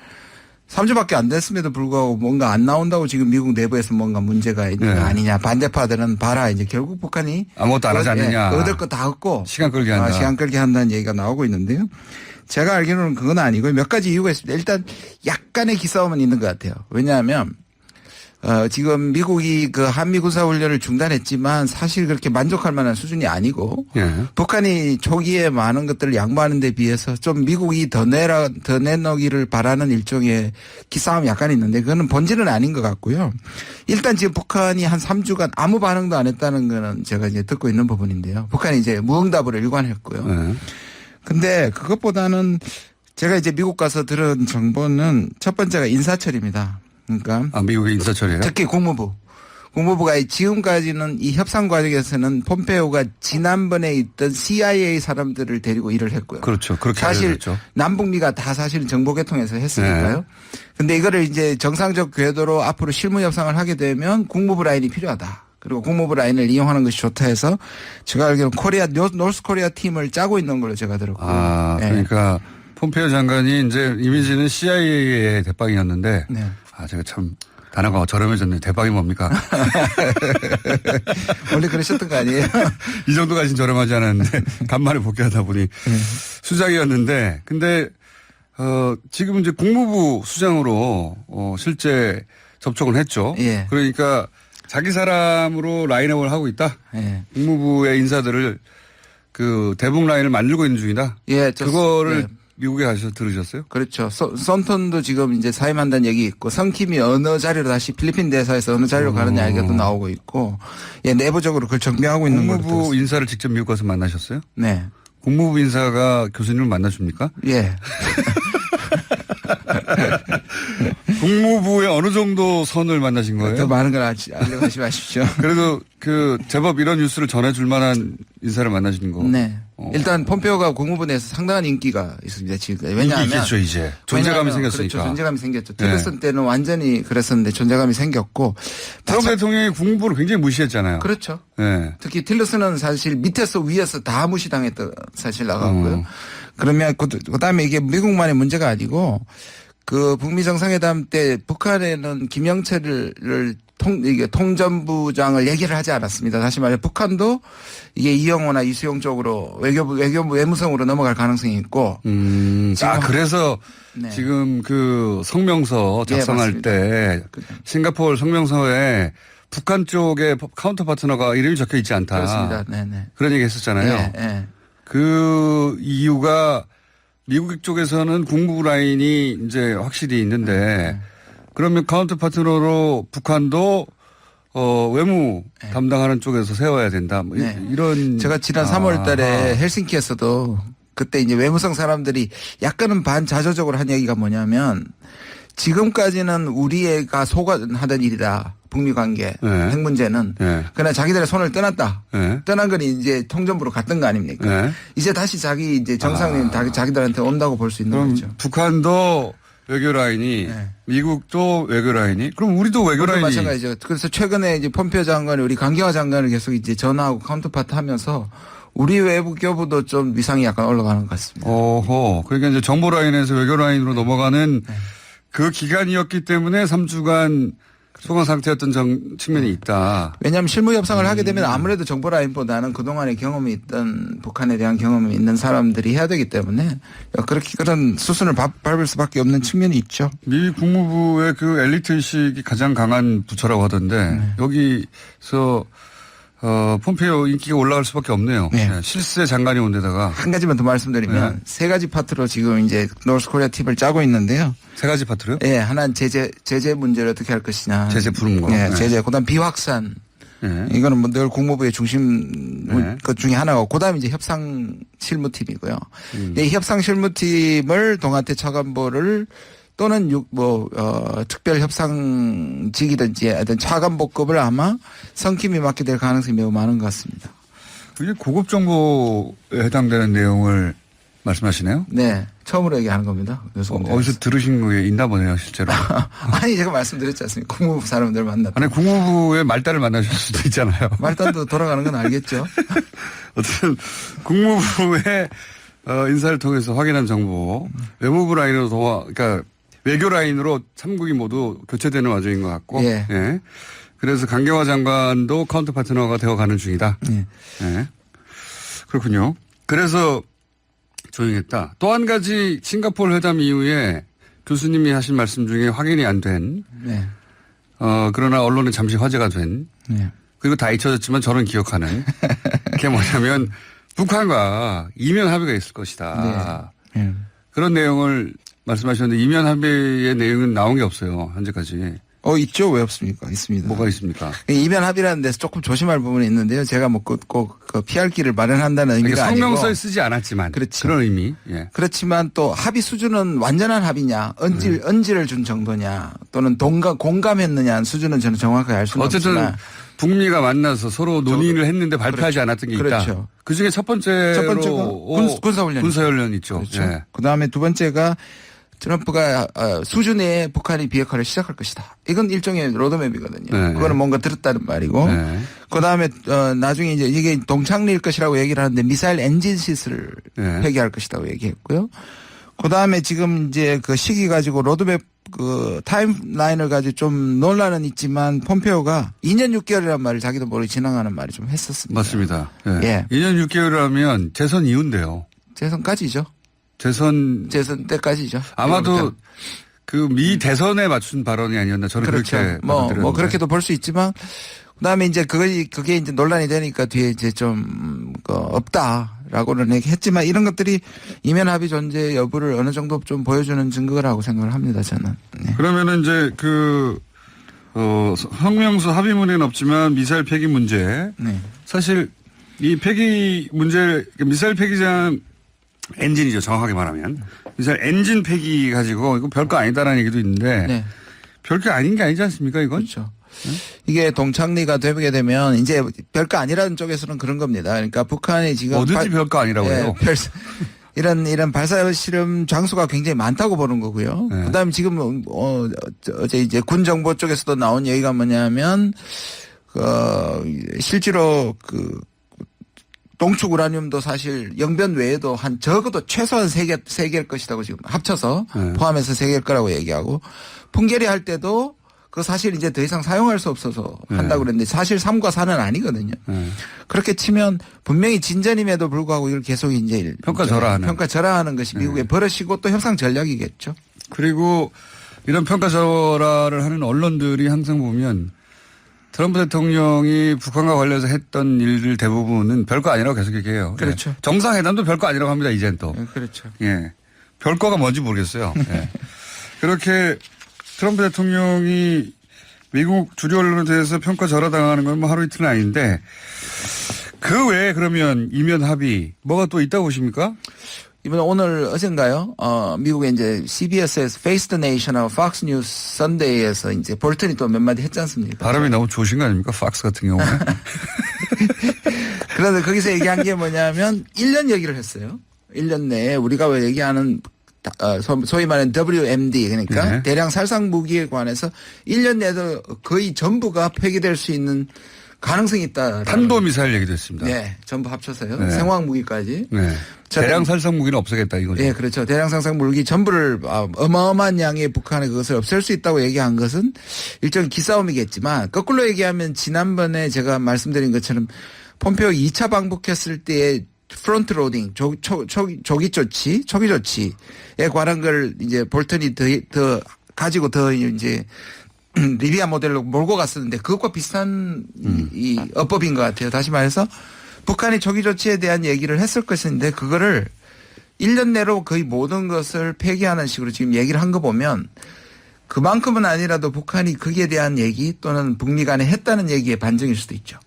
3주밖에 안 됐음에도 불구하고 뭔가 안 나온다고 지금 미국 내부에서 뭔가 문제가 있는 거 네. 아니냐. 반대파들은 봐라. 이제 결국 북한이 아무것도 안 하지 않느냐. 얻을 거 다 얻고 시간 끌게 한다. 시간 끌게 한다는 얘기가 나오고 있는데요. 제가 알기로는 그건 아니고요. 몇 가지 이유가 있습니다. 일단 약간의 기싸움은 있는 것 같아요. 왜냐하면 지금 미국이 그 한미 군사훈련을 중단했지만 사실 그렇게 만족할 만한 수준이 아니고 예. 북한이 초기에 많은 것들을 양보하는 데 비해서 좀 미국이 더 내놓기를 바라는 일종의 기싸움이 약간 있는데 그거는 본질은 아닌 것 같고요. 일단 지금 북한이 한 3주간 아무 반응도 안 했다는 거는 제가 이제 듣고 있는 부분인데요. 북한이 이제 무응답으로 일관했고요. 예. 근데 그것보다는 제가 이제 미국 가서 들은 정보는 첫 번째가 인사철입니다. 그러니까 아, 미국의 인사처리예요? 특히 국무부가 지금까지는 이 협상 과정에서는 폼페오가 지난번에 있던 CIA 사람들을 데리고 일을 했고요. 그렇죠. 그렇게 사실 알려졌죠. 남북미가 다 사실은 정보개통해서 했으니까요. 네. 근데 이거를 이제 정상적 궤도로 앞으로 실무 협상을 하게 되면 국무부 라인이 필요하다. 그리고 국무부 라인을 이용하는 것이 좋다 해서 제가 알기로는 노스 코리아 팀을 짜고 있는 걸로 제가 들었고요. 아, 네. 그러니까 폼페이오 장관이 이제 이미지는 CIA의 대빵이었는데 네. 아, 제가 참 단어가 저렴해졌네요. 대빵이 뭡니까? 원래 그러셨던 거 아니에요? 이 정도까지는 저렴하지 않았는데 간만에 복귀하다 보니 네. 수작이었는데 근데 지금 이제 국무부 수장으로 실제 접촉을 했죠. 예. 그러니까 자기 사람으로 라인업을 하고 있다. 예. 국무부의 인사들을 그 대북 라인을 만들고 있는 중이다. 예, 그거를 네. 미국에 가셔서 들으셨어요? 그렇죠. 썬턴도 지금 이제 사임한다는 얘기 있고, 성킴이 어느 자리로 다시 필리핀 대사에서 어느 자리로 가느냐 얘기가 또 나오고 있고, 예, 내부적으로 그걸 정비하고 있는 거로 국무부 들었습니다. 인사를 직접 미국 가서 만나셨어요? 네. 국무부 인사가 교수님을 만나줍니까? 예. 국무부의 어느 정도 선을 만나신 더 거예요? 많은 걸 알려가시 마십시오. 그래도 그 제법 이런 뉴스를 전해줄 만한 인사를 만나신 거. 네. 일단 폼페오가 국무부 내에서 상당한 인기가 있습니다. 지금. 왜냐하면. 인기 있겠죠, 이제. 존재감이 왜냐하면 생겼으니까. 그렇죠. 존재감이 생겼죠. 틸러슨 때는 완전히 그랬었는데 존재감이 생겼고. 트럼프 대통령이 국무부를 굉장히 무시했잖아요. 그렇죠. 네. 특히 틸러슨은 사실 밑에서 위에서 다 무시당했던 사실 나갔고요. 그러면 그다음에 이게 미국만의 문제가 아니고 그 북미 정상회담 때 북한에는 김영철을 이게 통전부장을 얘기를 하지 않았습니다. 다시 말해 북한도 이게 이영호나 이수용 쪽으로 외교부 외무성으로 넘어갈 가능성이 있고. 그래서 네. 지금 그 성명서 작성할 네, 때 싱가포르 성명서에 북한 쪽에 카운터 파트너가 이름이 적혀 있지 않다. 그렇습니다. 네네. 그런 얘기 했었잖아요. 네, 네. 그 이유가 미국 쪽에서는 국무부 라인이 이제 확실히 있는데 그러면 카운터 파트너로 북한도 외무 담당하는 쪽에서 세워야 된다. 뭐 네. 이런. 제가 지난 3월 달에 헬싱키에서도 그때 이제 외무성 사람들이 약간은 반자조적으로 한 얘기가 뭐냐면 지금까지는 우리가 소관하던 일이다. 북미 관계, 네. 핵 문제는. 네. 그러나 자기들의 손을 떠났다. 네. 떠난 건 이제 통전부로 갔던 거 아닙니까? 네. 이제 다시 자기 이제 정상인 자기들한테 온다고 볼 수 있는 그럼 거죠. 북한도 외교 라인이 네. 미국도 외교 라인이 그럼 우리도 외교 라인이 마찬가지죠. 그래서 최근에 이제 폼페오 장관이 우리 강경화 장관을 계속 이제 전화하고 카운터파트 하면서 우리 외교부도 좀 위상이 약간 올라가는 것 같습니다. 어허. 그러니까 이제 정보 라인에서 외교 라인으로 넘어가는 그 기간이었기 때문에 3주간 소강 상태였던 측면이 있다. 왜냐하면 실무 협상을 하게 되면 아무래도 정보 라인보다는 그동안의 경험이 있던 북한에 대한 경험이 있는 사람들이 해야 되기 때문에 그런 수순을 밟을 수밖에 없는 측면이 있죠. 미 국무부의 그 엘리트 의식이 가장 강한 부처라고 하던데 여기서 폼페이오 인기가 올라갈 수밖에 없네요. 네. 네. 실세 장관이 온 데다가 한 가지만 더 말씀드리면 네. 세 가지 파트로 지금 이제 노스 코리아 팁을 짜고 있는데요. 세 가지 파트로요? 예, 하나는 제재 문제를 어떻게 할 것이냐. 제재 푸는 거. 예, 네. 제재. 그다음 비확산. 네. 이거는 뭐 늘 국무부의 중심 네. 것 중에 하나고 그다음에 이제 협상 실무팀이고요. 이 협상 실무팀을 동아태 차관보를 또는 특별 협상직이든지 하여튼 차관보급을 아마 성킴이 맡게 될 가능성이 매우 많은 것 같습니다. 이게 고급 정보에 해당되는 내용을 말씀하시네요. 네. 처음으로 얘기하는 겁니다. 어디서 들으신 게 있나 보네요, 실제로. 아니, 제가 말씀드렸지 않습니까? 국무부 사람들 만났다. 아니, 국무부의 말단을 만나실 수도 있잖아요. 말단도 돌아가는 건 알겠죠. 어쨌든 국무부의 인사를 통해서 확인한 정보, 외무부 라인으로 그러니까 외교 라인으로 3국이 모두 교체되는 와중인 것 같고, 예. 예. 그래서 강경화 장관도 카운터 파트너가 되어가는 중이다. 예. 예. 그렇군요. 그래서 조용했다. 또 한 가지 싱가포르 회담 이후에 교수님이 하신 말씀 중에 확인이 안 된, 네. 그러나 언론에 잠시 화제가 된, 네. 그리고 다 잊혀졌지만 저는 기억하는 그게 뭐냐면 북한과 이면 합의가 있을 것이다. 네. 네. 그런 내용을 말씀하셨는데 이면 합의의 내용은 나온 게 없어요. 현재까지. 있죠. 왜 없습니까? 있습니다. 뭐가 있습니까? 이면 합의라는 데서 조금 조심할 부분이 있는데요. 제가 뭐 꼭 피할 길을 마련한다는 의미가 그러니까 아니고. 성명서에 쓰지 않았지만. 그렇죠. 그런 의미. 예. 그렇지만 또 합의 수준은 완전한 합의냐, 언지를 준 정도냐, 또는 공감했느냐 수준은 저는 정확하게 알 수는 어쨌든 없지만. 북미가 만나서 서로 논의를 했는데 발표하지 그렇죠. 않았던 게 그렇죠. 있다. 그중에 첫 번째가 군사훈련. 군사훈련 있죠. 그렇죠. 예. 그다음에 두 번째가 트럼프가 수준의 북한이 비핵화를 시작할 것이다. 이건 일종의 로드맵이거든요. 네. 그거는 뭔가 들었다는 말이고. 네. 그다음에 나중에 이제 이게 동창리일 것이라고 얘기를 하는데 미사일 엔진 시스를 네. 폐기할 것이라고 얘기했고요. 그다음에 지금 이제 그 시기 가지고 로드맵 그 타임라인을 가지고 좀 논란은 있지만 폼페오가 2년 6개월이라는 말을 자기도 모르게 지나가는 말을 좀 했었습니다. 맞습니다. 예. 예. 2년 6개월이라면 재선 이후인데요. 재선까지죠. 대선 때까지죠. 아마도 그 미 대선에 맞춘 발언이 아니었나 저는 그렇죠. 그렇게 뭐 받아들였는데. 그렇게도 볼 수 있지만 그다음에 이제 그게 이제 논란이 되니까 뒤에 이제 좀 없다라고는 얘기했지만 이런 것들이 이면 합의 존재 여부를 어느 정도 좀 보여주는 증거라고 생각을 합니다. 저는. 네. 그러면은 이제 성명서 합의문에는 없지만 미사일 폐기 문제. 네. 사실 이 폐기 문제 미사일 폐기장 엔진이죠. 정확하게 말하면 미사일 엔진 폐기 가지고 이거 별거 아니다라는 얘기도 있는데 네. 별거 아닌 게 아니지 않습니까 이건? 그렇죠. 이게 동창리가 되게 되면 이제 별거 아니라는 쪽에서는 그런 겁니다. 그러니까 북한이 지금 뭐든지 별거 아니라고 해요. 이런 발사 실험 장소가 굉장히 많다고 보는 거고요. 네. 그다음에 지금 어제 이제 군 정보 쪽에서도 나온 얘기가 뭐냐면 실제로 동축 우라늄도 사실 영변 외에도 한 적어도 최소한 3개일 것이라고 지금 합쳐서 포함해서 3개일 거라고 얘기하고 풍계리 할 때도 그 사실 이제 더 이상 사용할 수 없어서 한다고 그랬는데 사실 3과 4는 아니거든요. 그렇게 치면 분명히 진전임에도 불구하고 이걸 계속 이제 평가절하하는 것이 미국의 버릇이고 또 협상 전략이겠죠. 그리고 이런 평가절하를 하는 언론들이 항상 보면 트럼프 대통령이 북한과 관련해서 했던 일들 대부분은 별거 아니라고 계속 얘기해요. 그렇죠. 예. 정상회담도 별거 아니라고 합니다. 이젠 또. 그렇죠. 예. 별거가 뭔지 모르겠어요. 예. 그렇게 트럼프 대통령이 미국 주류 언론에 대해서 평가절하당하는 건 뭐 하루 이틀은 아닌데 그 외에 그러면 이면 합의 뭐가 또 있다고 보십니까? 이번에 오늘 어젠가요? 미국의 이제 CBS에서 Face the Nation하고 Fox News Sunday에서 이제 볼턴이 또 몇 마디 했지 않습니까? 발음이 너무 좋으신 거 아닙니까? 팍스 같은 경우는. 그런데 거기서 얘기한 게 뭐냐면 1년 얘기를 했어요. 1년 내에 우리가 왜 얘기하는 소위 말하는 WMD 그러니까 네. 대량 살상 무기에 관해서 1년 내도 거의 전부가 폐기될 수 있는 가능성이 있다. 탄도미사일 얘기도 했습니다. 네. 전부 합쳐서요. 네. 생화학 무기까지. 네. 대량 살상 무기는 없애겠다 이거죠. 네, 그렇죠. 대량 살상 무기 전부를 어마어마한 양의 북한의 그것을 없앨 수 있다고 얘기한 것은 일종의 기싸움이겠지만 거꾸로 얘기하면 지난번에 제가 말씀드린 것처럼 폼페오 2차 방북했을 때의 프론트 로딩, 초기 조치에 관한 걸 이제 볼턴이 더 가지고 더 이제 리비아 모델로 몰고 갔었는데 그것과 비슷한 이 어법인 것 같아요. 다시 말해서 북한이 초기 조치에 대한 얘기를 했을 것인데 그거를 1년 내로 거의 모든 것을 폐기하는 식으로 지금 얘기를 한 거 보면 그만큼은 아니라도 북한이 거기에 대한 얘기 또는 북미 간에 했다는 얘기의 반증일 수도 있죠.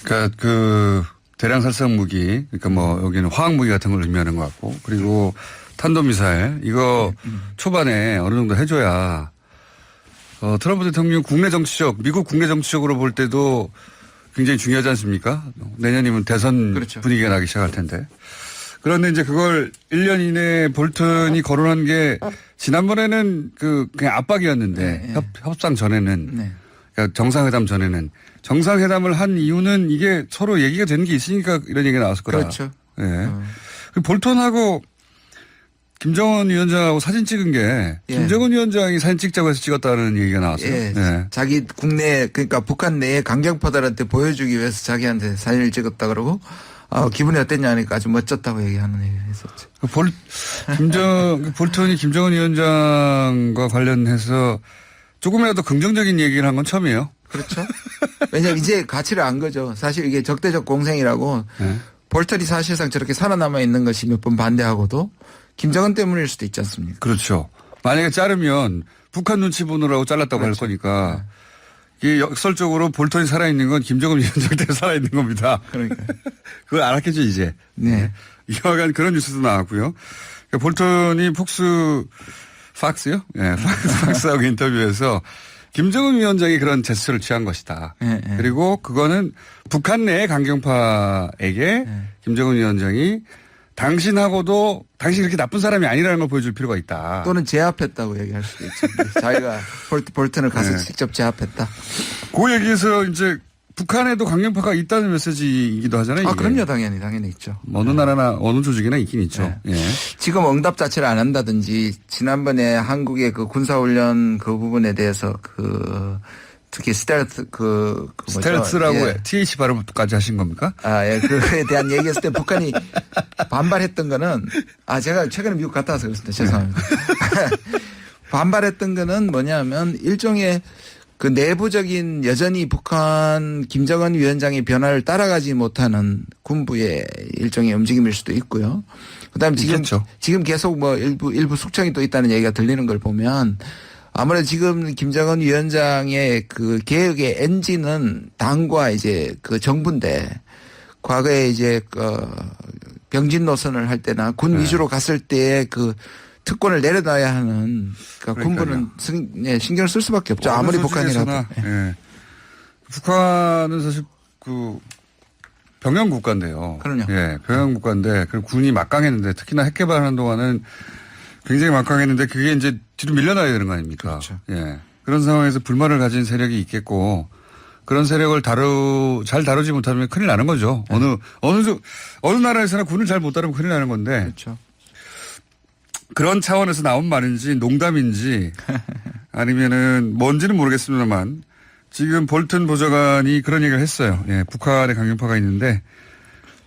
그러니까 대량 살상 무기, 그러니까 뭐 여기는 화학 무기 같은 걸 의미하는 것 같고 그리고 탄도미사일 이거 초반에 어느 정도 해줘야 트럼프 대통령 미국 국내 정치적으로 볼 때도 굉장히 중요하지 않습니까? 내년이면 대선 그렇죠. 분위기가 나기 시작할 텐데. 그런데 이제 그걸 1년 이내에 볼턴이 거론한 게 지난번에는 그냥 압박이었는데 협상 전에는 그러니까 정상회담 전에는 정상회담을 한 이유는 이게 서로 얘기가 되는 게 있으니까 이런 얘기가 나왔을 거라. 그렇죠. 예. 볼턴하고 김정은 위원장하고 사진 찍은 게 김정은 위원장이 사진 찍자고 해서 찍었다는 얘기가 나왔어요. 예. 네. 자기 국내 그러니까 북한 내에 강경파들한테 보여주기 위해서 자기한테 사진을 찍었다 그러고 기분이 어땠냐 하니까 아주 멋졌다고 얘기하는 얘기를 했었죠. 볼턴이 김정은 위원장과 관련해서 조금이라도 긍정적인 얘기를 한 건 처음이에요. 그렇죠. 왜냐하면 이제 가치를 안 거죠. 사실 이게 적대적 공생이라고 볼턴이 사실상 저렇게 살아남아 있는 것이 몇 번 반대하고도 김정은 때문일 수도 있지 않습니까? 그렇죠. 만약에 자르면 북한 눈치 보느라고 잘랐다고 할 거니까 이게 역설적으로 볼턴이 살아있는 건 김정은 위원장 때문에 살아있는 겁니다. 그러니까. 그걸 알았겠죠 이제. 네. 이와간 그런 뉴스도 나왔고요. 그러니까 볼턴이 팍스요? 네, 팍스하고 인터뷰에서 김정은 위원장이 그런 제스처를 취한 것이다. 그리고 그거는 북한 내의 강경파에게 김정은 위원장이 당신하고도 당신이 그렇게 나쁜 사람이 아니라는 걸 보여줄 필요가 있다. 또는 제압했다고 얘기할 수도 있죠. 자기가 볼턴을 가서 직접 제압했다. 그 얘기에서 이제 북한에도 강경파가 있다는 메시지이기도 하잖아요. 이게. 그럼요. 당연히 있죠. 어느 나라나 어느 조직이나 있긴 있죠. 네. 예. 지금 응답 자체를 안 한다든지 지난번에 한국의 그 군사훈련 그 부분에 대해서 특히 스텔스라고 TH 발음까지 하신 겁니까? 그거에 대한 얘기했을 때 북한이 반발했던 거는 제가 최근에 미국 갔다 와서 그렇습니다. 죄송합니다. 반발했던 거는 뭐냐면 일종의 그 내부적인 여전히 북한 김정은 위원장의 변화를 따라가지 못하는 군부의 일종의 움직임일 수도 있고요. 그다음에 지금 계속 뭐 일부 숙청이 또 있다는 얘기가 들리는 걸 보면 아무래도 지금 김정은 위원장의 그 개혁의 엔진은 당과 이제 그 정부인데 과거에 이제 병진 노선을 할 때나 군 위주로 갔을 때의 그 특권을 내려놔야 하는 그러니까 군부는 신경을 쓸 수밖에 없죠. 아무리 북한이라도. 예. 북한은 사실 그 병영 국가인데요. 그럼요. 예, 병영 국가인데 그 군이 막강했는데 특히나 핵 개발하는 동안은 굉장히 막강했는데 그게 이제 뒤로 밀려나야 되는 거 아닙니까? 그렇죠. 예. 그런 상황에서 불만을 가진 세력이 있겠고 그런 세력을 잘 다루지 못하면 큰일 나는 거죠. 네. 어느 나라에서나 군을 잘 못 다루면 큰일 나는 건데. 그렇죠. 그런 차원에서 나온 말인지 농담인지 아니면은 뭔지는 모르겠습니다만 지금 볼튼 보좌관이 그런 얘기를 했어요. 예, 북한에 강경파가 있는데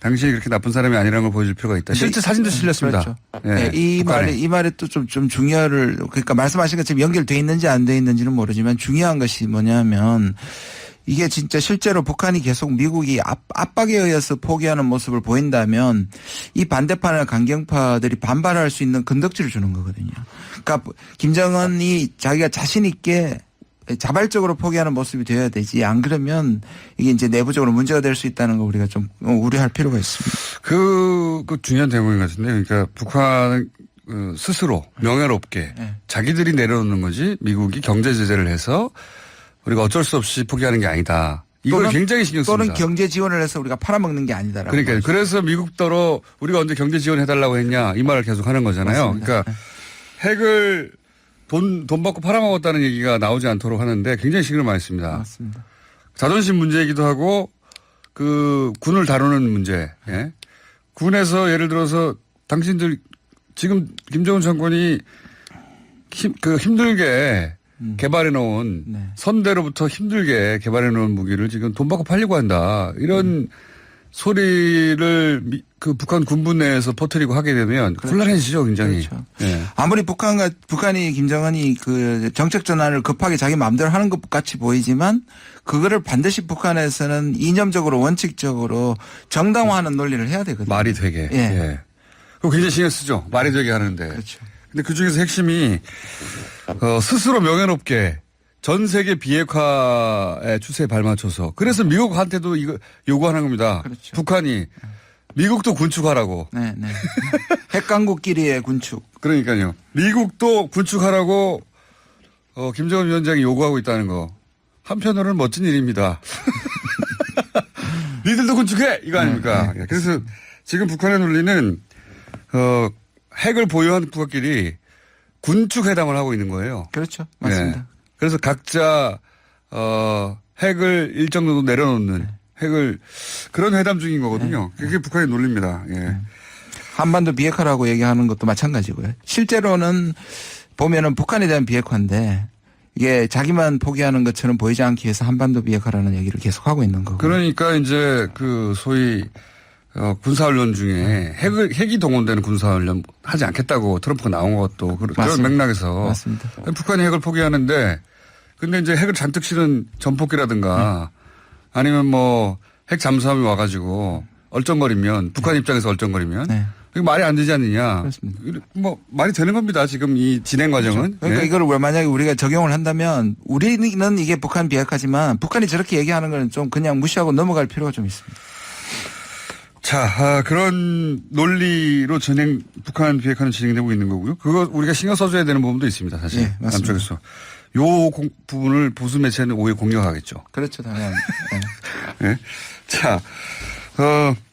당신이 그렇게 나쁜 사람이 아니라는 걸 보여줄 필요가 있다. 실제 사진도 실렸습니다. 그렇죠. 예, 이 말에 또 좀 중요를 그러니까 말씀하신 것처럼 연결돼 있는지 안 돼 있는지는 모르지만 중요한 것이 뭐냐면 이게 진짜 실제로 북한이 계속 미국이 압박에 의해서 포기하는 모습을 보인다면 이 반대파나 강경파들이 반발할 수 있는 건덕지를 주는 거거든요. 그러니까 김정은이 자기가 자신 있게 자발적으로 포기하는 모습이 되어야 되지 안 그러면 이게 이제 내부적으로 문제가 될 수 있다는 거 우리가 좀 우려할 필요가 있습니다. 그 중요한 대목인 것 같은데 그러니까 북한은 스스로 명예롭게 자기들이 내려놓는 거지 미국이 경제 제재를 해서 우리가 어쩔 수 없이 포기하는 게 아니다. 이걸 굉장히 신경 씁니다. 또는 경제 지원을 해서 우리가 팔아먹는 게 아니다라고. 그러니까 그래서 미국더러 우리가 언제 경제 지원해달라고 했냐 이 말을 계속 하는 거잖아요. 맞습니다. 그러니까 핵을 돈 받고 팔아먹었다는 얘기가 나오지 않도록 하는데 굉장히 신경을 많이 씁니다. 맞습니다. 자존심 문제이기도 하고 그 군을 다루는 문제. 예? 군에서 예를 들어서 당신들 지금 김정은 정권이 힘들게 개발해 놓은 선대로부터 힘들게 개발해 놓은 무기를 지금 돈 받고 팔려고 한다. 이런 소리를 그 북한 군부 내에서 퍼뜨리고 하게 되면 곤란해지죠, 굉장히. 그렇죠. 예. 아무리 북한이 김정은이 그 정책 전환을 급하게 자기 마음대로 하는 것 같이 보이지만 그거를 반드시 북한에서는 이념적으로 원칙적으로 정당화하는 논리를 해야 되거든요. 말이 되게. 예. 예. 그거 굉장히 신경 쓰죠. 말이 되게 하는데. 그렇죠. 근데 그 중에서 핵심이 스스로 명예롭게 전 세계 비핵화의 추세에 발맞춰서 그래서 미국한테도 이거 요구하는 겁니다. 그렇죠. 북한이 미국도 군축하라고. 네. 핵강국끼리의 군축. 그러니까요. 미국도 군축하라고 김정은 위원장이 요구하고 있다는 거. 한편으로는 멋진 일입니다. 니들도 군축해 이거 아닙니까? 네. 그래서 지금 북한의 논리는 핵을 보유한 국가끼리 군축 회담을 하고 있는 거예요. 그렇죠. 맞습니다. 예. 그래서 각자 핵을 일정 정도 내려놓는 핵을 그런 회담 중인 거거든요. 그게 북한의 논리입니다. 예. 한반도 비핵화라고 얘기하는 것도 마찬가지고요. 실제로는 보면은 북한에 대한 비핵화인데 이게 자기만 포기하는 것처럼 보이지 않기 위해서 한반도 비핵화라는 얘기를 계속 하고 있는 거고. 그러니까 이제 그 소위 군사훈련 중에 핵이 동원되는 군사훈련 하지 않겠다고 트럼프가 나온 것도 그런 맥락에서 맞습니다. 북한이 핵을 포기하는데 근데 이제 핵을 잔뜩 실은 전폭기라든가 아니면 뭐 핵 잠수함이 와가지고 얼쩡거리면 북한 입장에서 얼쩡거리면 이거 말이 안 되지 않느냐. 그렇습니다. 뭐 말이 되는 겁니다. 지금 이 진행 과정은. 그렇죠. 그러니까 네. 이걸 만약에 우리가 적용을 한다면 우리는 이게 북한 비핵화지만 북한이 저렇게 얘기하는 건 좀 그냥 무시하고 넘어갈 필요가 좀 있습니다. 자, 그런 논리로 북한 비핵화는 진행되고 있는 거고요. 그거 우리가 신경 써줘야 되는 부분도 있습니다. 사실. 네, 맞습니다. 남쪽에서. 부분을 보수 매체는 오히려 공격하겠죠. 그렇죠. 당연히. 네. 자,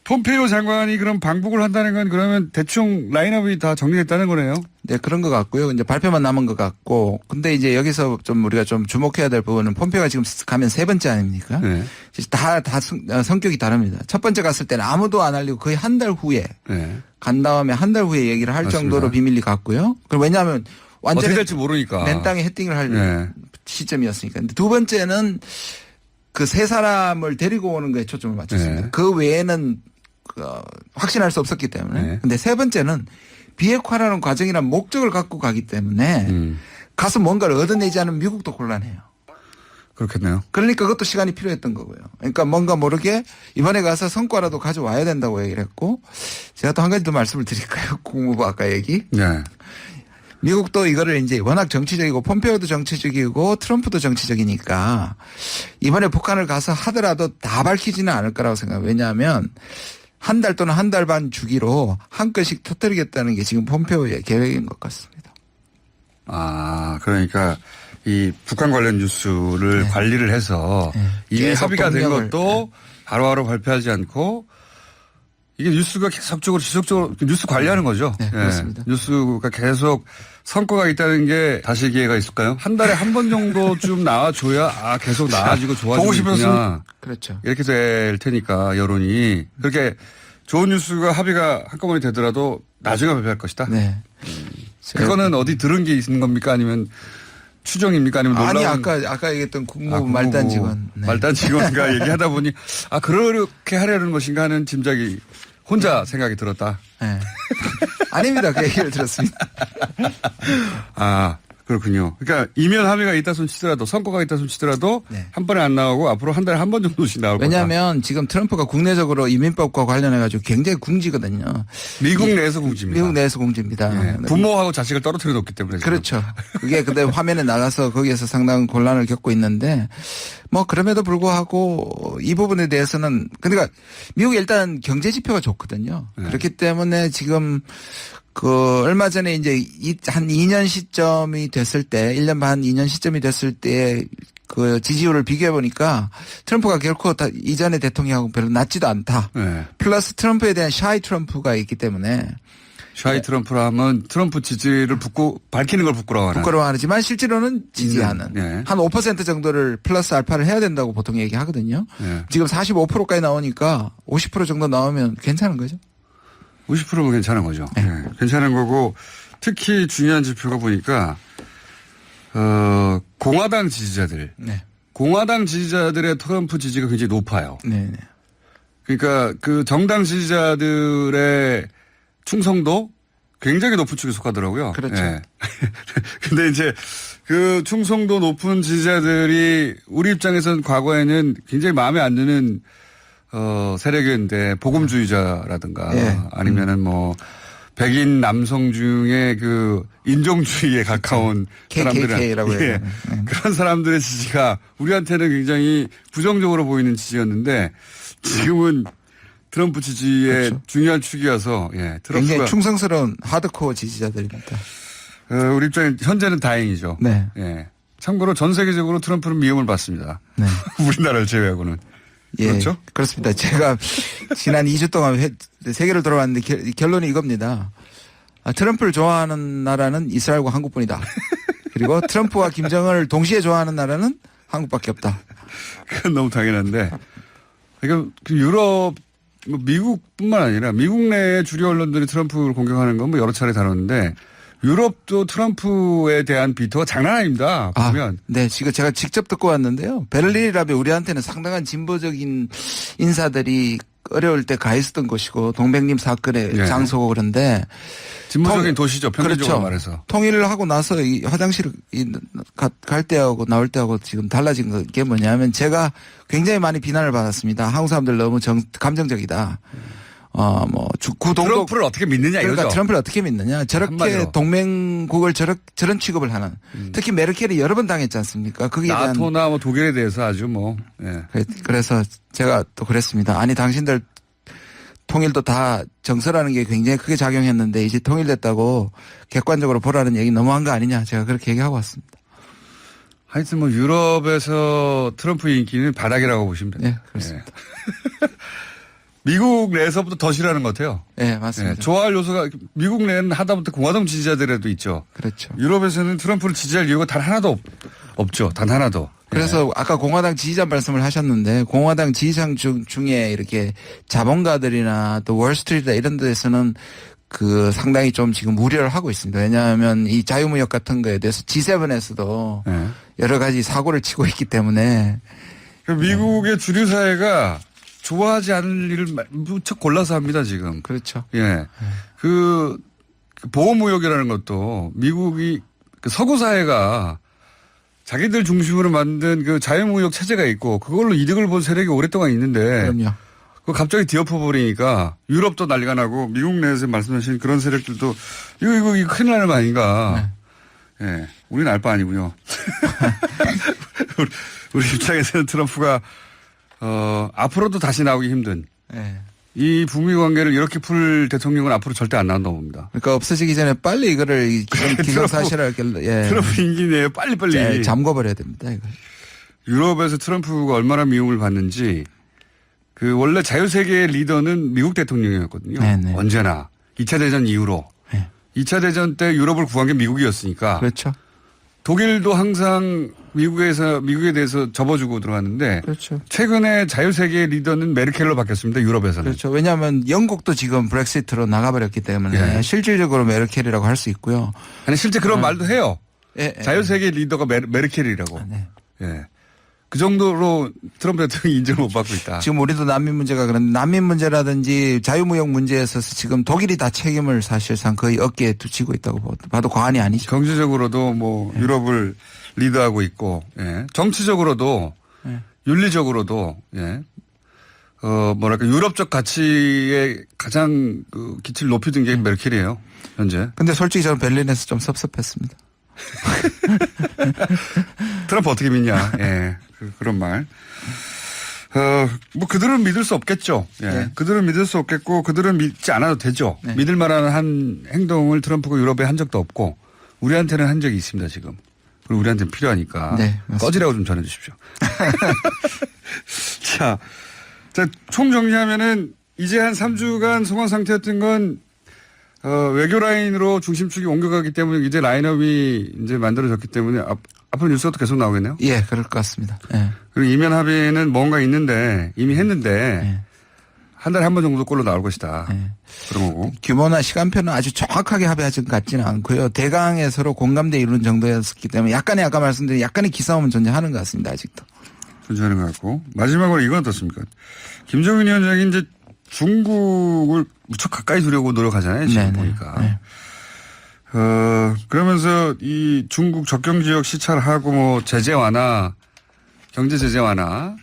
폼페이오 장관이 그럼 방북을 한다는 건 그러면 대충 라인업이 다 정리됐다는 거네요. 네, 그런 것 같고요. 이제 발표만 남은 것 같고. 근데 이제 여기서 좀 우리가 좀 주목해야 될 부분은 폼페이오가 지금 가면 세 번째 아닙니까? 네. 다 성격이 다릅니다. 첫 번째 갔을 때는 아무도 안 알리고 거의 한 달 후에 네. 간 다음에 한 달 후에 얘기를 할 맞습니다. 정도로 비밀리 갔고요. 왜냐하면 완전히 어떻게 될지 모르니까. 맨 땅에 헤딩을 할 네. 시점이었으니까. 근데 두 번째는 그 세 사람을 데리고 오는 거에 초점을 맞췄습니다. 네. 그 외에는 확신할 수 없었기 때문에. 네. 근데 세 번째는 비핵화라는 과정이란 목적을 갖고 가기 때문에 가서 뭔가를 얻어내지 않으면 미국도 곤란해요. 그렇겠네요. 그러니까 그것도 시간이 필요했던 거고요. 그러니까 뭔가 모르게 이번에 가서 성과라도 가져와야 된다고 얘기를 했고 제가 또 한 가지 더 말씀을 드릴까요? 국무부 아까 얘기. 네. 미국도 이거를 이제 워낙 정치적이고 폼페오도 정치적이고 트럼프도 정치적이니까 이번에 북한을 가서 하더라도 다 밝히지는 않을 거라고 생각해요. 왜냐하면 한 달 또는 한 달 반 주기로 한 건씩 터뜨리겠다는 게 지금 폼페오의 계획인 것 같습니다. 아, 그러니까 이 북한 관련 뉴스를 관리를 해서 이미 계속 합의가 된 동력을, 것도 바로바로 발표하지 않고 이게 뉴스가 계속적으로 지속적으로 뉴스 관리하는 거죠. 네, 그렇습니다. 뉴스가 계속 성과가 있다는 게 다시 기회가 있을까요? 한 달에 한 번 정도 좀 나와줘야 계속 나아지고 좋아지고 보고 싶어서 있구나. 그렇죠. 이렇게 될 테니까 여론이 그렇게 좋은 뉴스가 합의가 한꺼번에 되더라도 나중에 발표할 것이다. 네. 그거는 어디 들은 게 있는 겁니까? 아니면 추정입니까? 아니면 놀라운 아니 아까 얘기했던 국무부 국무부 말단 직원. 네. 말단 직원과 얘기하다 보니 그렇게 하려는 것인가 하는 짐작이 혼자 생각이 들었다. 네. 아닙니다. 그 얘기를 들었습니다. 그렇군요. 그러니까 이면 합의가 있다 손 치더라도 성과가 있다 손 치더라도 네. 한 번에 안 나오고 앞으로 한 달에 한 번 정도씩 나올 거다. 왜냐하면 지금 트럼프가 국내적으로 이민법과 관련해가지고 굉장히 궁지거든요. 미국 내에서 궁지입니다. 미국 내에서 궁지입니다. 예, 부모하고 자식을 떨어뜨려 놓기 때문에. 지금. 그렇죠. 그게 근데 화면에 나가서 거기에서 상당한 곤란을 겪고 있는데 뭐 그럼에도 불구하고 이 부분에 대해서는 그러니까 미국이 일단 경제 지표가 좋거든요. 네. 그렇기 때문에 지금 얼마 전에 이제 한 2년 시점이 됐을 때 1년 반 2년 시점이 됐을 때 그 지지율을 비교해 보니까 트럼프가 결코 이전의 대통령하고 별로 낮지도 않다. 네. 플러스 트럼프에 대한 샤이 트럼프가 있기 때문에 샤이 트럼프라 하면 트럼프 지지를 밝히는 걸 부끄러워하는. 부끄러워하지만 실제로는 지지하는 네. 한 5% 정도를 플러스 알파를 해야 된다고 보통 얘기하거든요. 네. 지금 45%까지 나오니까 50% 정도 나오면 괜찮은 거죠. 50%면 괜찮은 거죠. 네. 네. 괜찮은 거고 특히 중요한 지표가 보니까 공화당 지지자들. 네. 공화당 지지자들의 트럼프 지지가 굉장히 높아요. 네. 네. 그러니까 그 정당 지지자들의 충성도 굉장히 높은 축에 속하더라고요. 그렇죠. 예. 근데 이제 그 충성도 높은 지지자들이 우리 입장에서는 과거에는 굉장히 마음에 안 드는 세력이었는데 복음주의자라든가 예. 아니면은 뭐 백인 남성 중에 그 인종주의에 가까운 KKK라고 사람들은 해요. 네. 그런 사람들의 지지가 우리한테는 굉장히 부정적으로 보이는 지지였는데 지금은 트럼프 지지의 그렇죠. 중요한 축이어서 트럼프가 굉장히 충성스러운 하드코어 지지자들입니다. 우리 입장에 현재는 다행이죠. 네. 예. 참고로 전 세계적으로 트럼프는 미움을 받습니다. 네. 우리나라를 제외하고는. 예, 그렇죠? 그렇습니다. 제가 지난 2주 동안 세계를 돌아왔는데 결론이 이겁니다. 트럼프를 좋아하는 나라는 이스라엘과 한국뿐이다. 그리고 트럼프와 김정은을 동시에 좋아하는 나라는 한국밖에 없다. 그건 너무 당연한데. 그러니까 그 유럽, 미국뿐만 아니라 미국 내의 주류 언론들이 트럼프를 공격하는 건 뭐 여러 차례 다뤘는데 유럽도 트럼프에 대한 비토가 장난 아닙니다. 보면. 네, 지금 제가 직접 듣고 왔는데요. 베를린이라면 우리한테는 상당한 진보적인 인사들이 어려울 때 가 있었던 곳이고 동백림 사건의 네. 장소고 그런데 진보적인 도시죠. 평균적으로 그렇죠. 말해서. 통일을 하고 나서 이 화장실 갈 때하고 나올 때하고 지금 달라진 게 뭐냐면 제가 굉장히 많이 비난을 받았습니다. 한국 사람들 너무 감정적이다. 트럼프를 어떻게 믿느냐 그러니까 이거죠. 트럼프를 어떻게 믿느냐. 저렇게 한마디로. 동맹국을 저런 취급을 하는. 특히 메르켈이 여러 번 당했지 않습니까? 거기에 대한 나토나 뭐 독일에 대해서 아주 뭐. 예. 그래서 제가 또 그랬습니다. 아니 당신들 통일도 다 정서라는 게 굉장히 크게 작용했는데 이제 통일됐다고 객관적으로 보라는 얘기 너무한 거 아니냐. 제가 그렇게 얘기하고 왔습니다. 하여튼 뭐 유럽에서 트럼프 인기는 바닥이라고 보시면 됩니다. 네, 그렇습니다. 예. 미국 내에서부터 더 싫어하는 것 같아요. 네, 맞습니다. 예, 좋아할 요소가 미국 내에는 하다못해 공화당 지지자들에도 있죠. 그렇죠. 유럽에서는 트럼프를 지지할 이유가 단 하나도 없죠. 단 하나도. 그래서 아까 공화당 지지자 말씀을 하셨는데 공화당 지지자 중에 이렇게 자본가들이나 또 월스트리트 이런 데서는 상당히 좀 지금 우려를 하고 있습니다. 왜냐하면 이 자유무역 같은 거에 대해서 G7에서도 예. 여러 가지 사고를 치고 있기 때문에 미국의 주류 사회가 좋아하지 않을 일을 무척 골라서 합니다, 지금. 그렇죠. 예. 그 보호무역이라는 것도 미국이 그 서구 사회가 자기들 중심으로 만든 그 자유무역 체제가 있고 그걸로 이득을 본 세력이 오랫동안 있는데 그럼요. 그 갑자기 뒤엎어버리니까 유럽도 난리가 나고 미국 내에서 말씀하신 그런 세력들도 이거 큰일 나는 거 아닌가. 예. 우리는 알 바 아니군요. 우리 입장에서는 트럼프가 앞으로도 다시 나오기 힘든 예. 이 북미 관계를 이렇게 풀 대통령은 앞으로 절대 안 나온다고 봅니다. 그러니까 없어지기 전에 빨리 이거를 기정사실하게 트럼프 임기 내에 빨리빨리 잠궈버려야 됩니다. 이거. 유럽에서 트럼프가 얼마나 미움을 받는지 그 원래 자유세계의 리더는 미국 대통령이었거든요. 네네. 언제나 2차 대전 이후로. 네. 2차 대전 때 유럽을 구한 게 미국이었으니까. 그렇죠. 독일도 항상 미국에 대해서 접어주고 들어갔는데 그렇죠. 최근에 자유세계의 리더는 메르켈로 바뀌었습니다. 유럽에서는. 그렇죠. 왜냐하면 영국도 지금 브렉시트로 나가버렸기 때문에 예. 실질적으로 메르켈이라고 할 수 있고요. 아니 실제 그런 말도 해요. 예, 자유세계의 리더가 메르켈이라고. 네. 예. 그 정도로 트럼프 대통령이 인정을 못 받고 있다. 지금 우리도 난민 문제가 그런데 난민 문제라든지 자유무역 문제에 있어서 지금 독일이 다 책임을 사실상 거의 어깨에 두치고 있다고 봐도 과언이 아니죠. 경제적으로도 뭐 유럽을 리드하고 있고, 예. 정치적으로도 윤리적으로도, 예. 뭐랄까 유럽적 가치에 가장 그 기치를 높이던 게 메르켈이에요. 현재. 근데 솔직히 저는 베를린에서 좀 섭섭했습니다. 트럼프 어떻게 믿냐. 예. 그런 말. 뭐 그들은 믿을 수 없겠죠. 예. 네. 그들은 믿을 수 없겠고 그들은 믿지 않아도 되죠. 네. 믿을 만한 한 행동을 트럼프가 유럽에 한 적도 없고 우리한테는 한 적이 있습니다 지금. 그리고 우리한테는 필요하니까. 네, 맞습니다. 꺼지라고 좀 전해 주십시오. 자, 총 정리하면은 이제 한 3주간 소강 상태였던 건 외교 라인으로 중심축이 옮겨가기 때문에 이제 라인업이 이제 만들어졌기 때문에 앞으로 뉴스도 계속 나오겠네요. 예, 그럴 것 같습니다. 예. 그리고 이면 합의는 뭔가 있는데 이미 했는데 한 달에 한 번 정도 꼴로 나올 것이다. 그런 거고. 규모나 시간표는 아주 정확하게 합의하진 같지는 않고요. 대강에 서로 공감대 이루는 정도였기 때문에 약간의 아까 말씀드린 약간의 기싸움은 존재하는 것 같습니다. 아직도. 존재하는 것 같고. 마지막으로 이건 어떻습니까? 김정은 위원장이 이제 중국을 무척 가까이 두려고 노력하잖아요. 지금 네네. 보니까. 네. 그러면서 이 중국 접경 지역 시찰하고 뭐 제재 완화, 경제 제재 완화,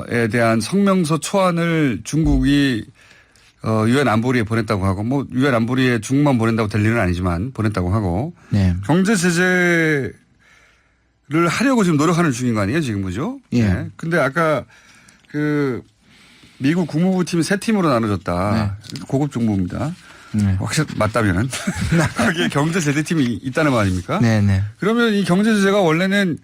에 대한 성명서 초안을 중국이 유엔 안보리에 보냈다고 하고 뭐 유엔 안보리에 중국만 보낸다고 될 일은 아니지만 보냈다고 하고 네. 경제 제재를 하려고 지금 노력하는 중인 거 아니에요 지금 그죠? 예. 네. 근데 아까 그 미국 국무부 팀이 세 팀으로 나눠졌다. 고급 정보입니다. 네. 확실히 맞다면은 거기에 경제 제재 팀이 있다는 거 아닙니까? 네네. 그러면 이 경제 제재가 원래는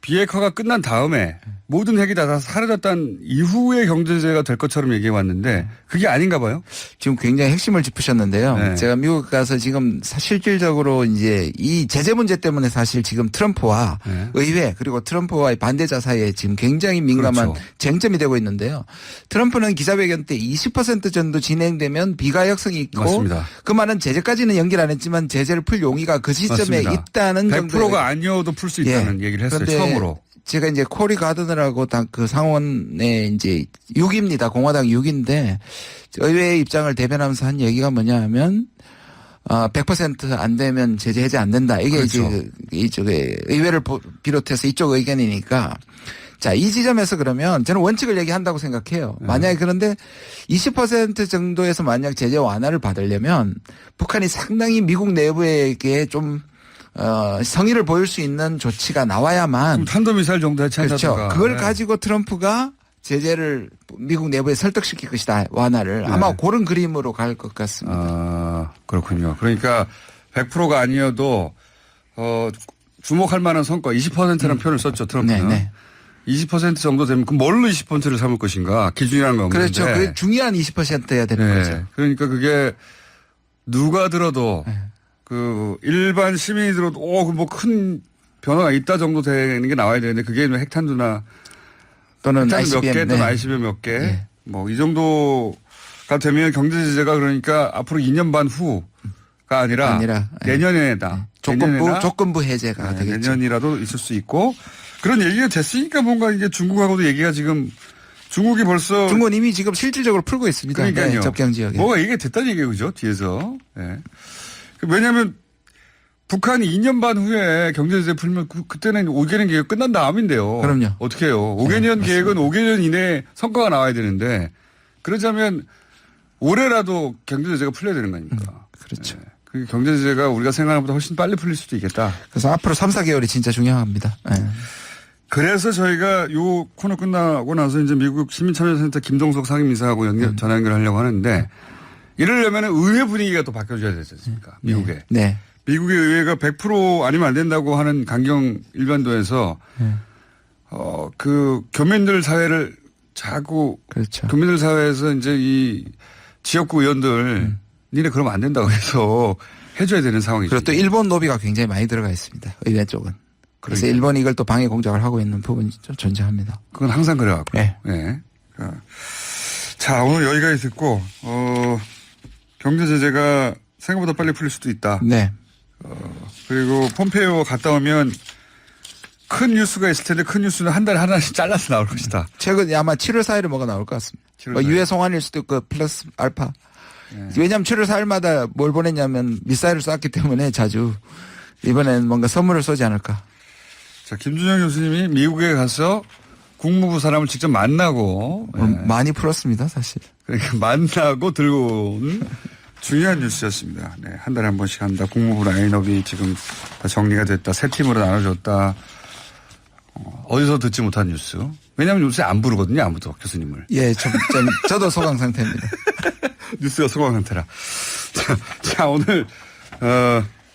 비핵화가 끝난 다음에 모든 핵이 다 사라졌다는 이후에 경제제재가 될 것처럼 얘기해 왔는데 그게 아닌가 봐요. 지금 굉장히 핵심을 짚으셨는데요. 네. 제가 미국 가서 지금 실질적으로 이제 이 제재 문제 때문에 사실 지금 트럼프와 네. 의회 그리고 트럼프와의 반대자 사이에 지금 굉장히 민감한 그렇죠. 쟁점이 되고 있는데요. 트럼프는 기자회견 때 20% 정도 진행되면 비가역성이 있고 맞습니다. 그 말은 제재까지는 연결 안 했지만 제재를 풀 용의가 그 시점에 맞습니다. 있다는 100%가 아니어도 풀 수 있다는 얘기를 했어요. 그런데 처음으로. 제가 이제 코리 가드너라고 그 상원의 이제 6입니다. 공화당 6인데 의회의 입장을 대변하면서 한 얘기가 뭐냐 하면 100% 안 되면 제재 해제 안 된다. 이게 그렇죠. 이제 이쪽에 의회를 비롯해서 이쪽 의견이니까 자, 이 지점에서 그러면 저는 원칙을 얘기한다고 생각해요. 만약에 그런데 20% 정도에서 만약 제재 완화를 받으려면 북한이 상당히 미국 내부에게 좀 성의를 보일 수 있는 조치가 나와야만 탄도미사일 정도 해체한다든가. 그렇죠. 그걸 네. 가지고 트럼프가 제재를 미국 내부에 설득시킬 것이다. 완화를. 네. 아마 그런 그림으로 갈 것 같습니다. 그렇군요. 그러니까 100%가 아니어도 주목할 만한 성과 20%라는 표현을 썼죠. 트럼프는. 네. 20% 정도 되면 그럼 뭘로 20%를 삼을 것인가 기준이라는 건 없는데. 그렇죠. 그게 중요한 20%여야 되는 네. 거죠. 그러니까 그게 누가 들어도 네. 그 일반 시민이 들어도 뭐 큰 변화가 있다 정도 되는 게 나와야 되는데 그게 핵탄두나 또는 몇 ICBM. 개 또는 네. ICBM 몇 개. 네. 뭐 이 정도가 되면 경제 제재가 그러니까 앞으로 2년 반 후가 아니라 내년에다. 조건부 해제가 되겠죠. 내년이라도 있을 수 있고 그런 얘기가 됐으니까 뭔가 이게 중국하고도 얘기가 지금 중국이 벌써 중국은 이미 지금 실질적으로 풀고 있습니다. 그러니까요. 네, 접경 지역에. 뭐가 이게 됐다는 얘기예요, 그죠? 뒤에서. 예. 왜냐하면 북한이 2년 반 후에 경제제재 풀면 그때는 5개년 계획 끝난 다음인데요. 그럼요. 어떻게 해요? 5개년 계획은 5개년 이내에 성과가 나와야 되는데 그러자면 올해라도 경제제재가 풀려야 되는 거 아닙니까? 그렇죠. 예. 그 경제제재가 우리가 생각하는 것보다 훨씬 빨리 풀릴 수도 있겠다. 그래서 앞으로 3, 4개월이 진짜 중요합니다. 네. 그래서 저희가 요 코너 끝나고 나서 이제 미국 시민참여센터 김동석 상임이사하고 전화 연결하려고 하는데 이러려면 의회 분위기가 또 바뀌어줘야 되지 않습니까? 미국에. 네. 미국의 의회가 100% 아니면 안 된다고 하는 강경 일반도에서 그 교민들 사회를 자꾸 그렇죠. 교민들 사회에서 이제 이 지역구 의원들 니네 그러면 안 된다고 해서 해줘야 되는 상황이죠. 그리고 또 일본 로비가 굉장히 많이 들어가 있습니다. 의회 쪽은. 그래서 그러니까. 일본이 이걸 또 방해 공작을 하고 있는 부분이 좀 존재합니다. 그건 항상 그래갖고. 네. 예. 자, 오늘 여기까지 듣고, 경제 제재가 생각보다 빨리 풀릴 수도 있다. 네. 그리고 폼페이오 갔다 오면 큰 뉴스가 있을 텐데 큰 뉴스는 한 달에 하나씩 잘라서 나올 것이다. 최근 아마 7월 4일에 뭐가 나올 것 같습니다. 7월 뭐 4일. 유해 송환일 수도 있고 플러스 알파. 네. 왜냐하면 7월 4일마다 뭘 보냈냐면 미사일을 쐈기 때문에 자주 이번엔 뭔가 선물을 쏘지 않을까. 자, 김준영 교수님이 미국에 가서 국무부 사람을 직접 만나고 많이 풀었습니다, 사실. 그러니까 만나고 들고 온 중요한 뉴스였습니다. 네, 한 달에 한 번씩 한다. 국무부 라인업이 지금 다 정리가 됐다. 세 팀으로 나눠졌다. 어디서 듣지 못한 뉴스. 왜냐하면 요새 안 부르거든요. 아무도 교수님을. 예, 저도 소강 상태입니다. 뉴스가 소강 상태라. 자, 오늘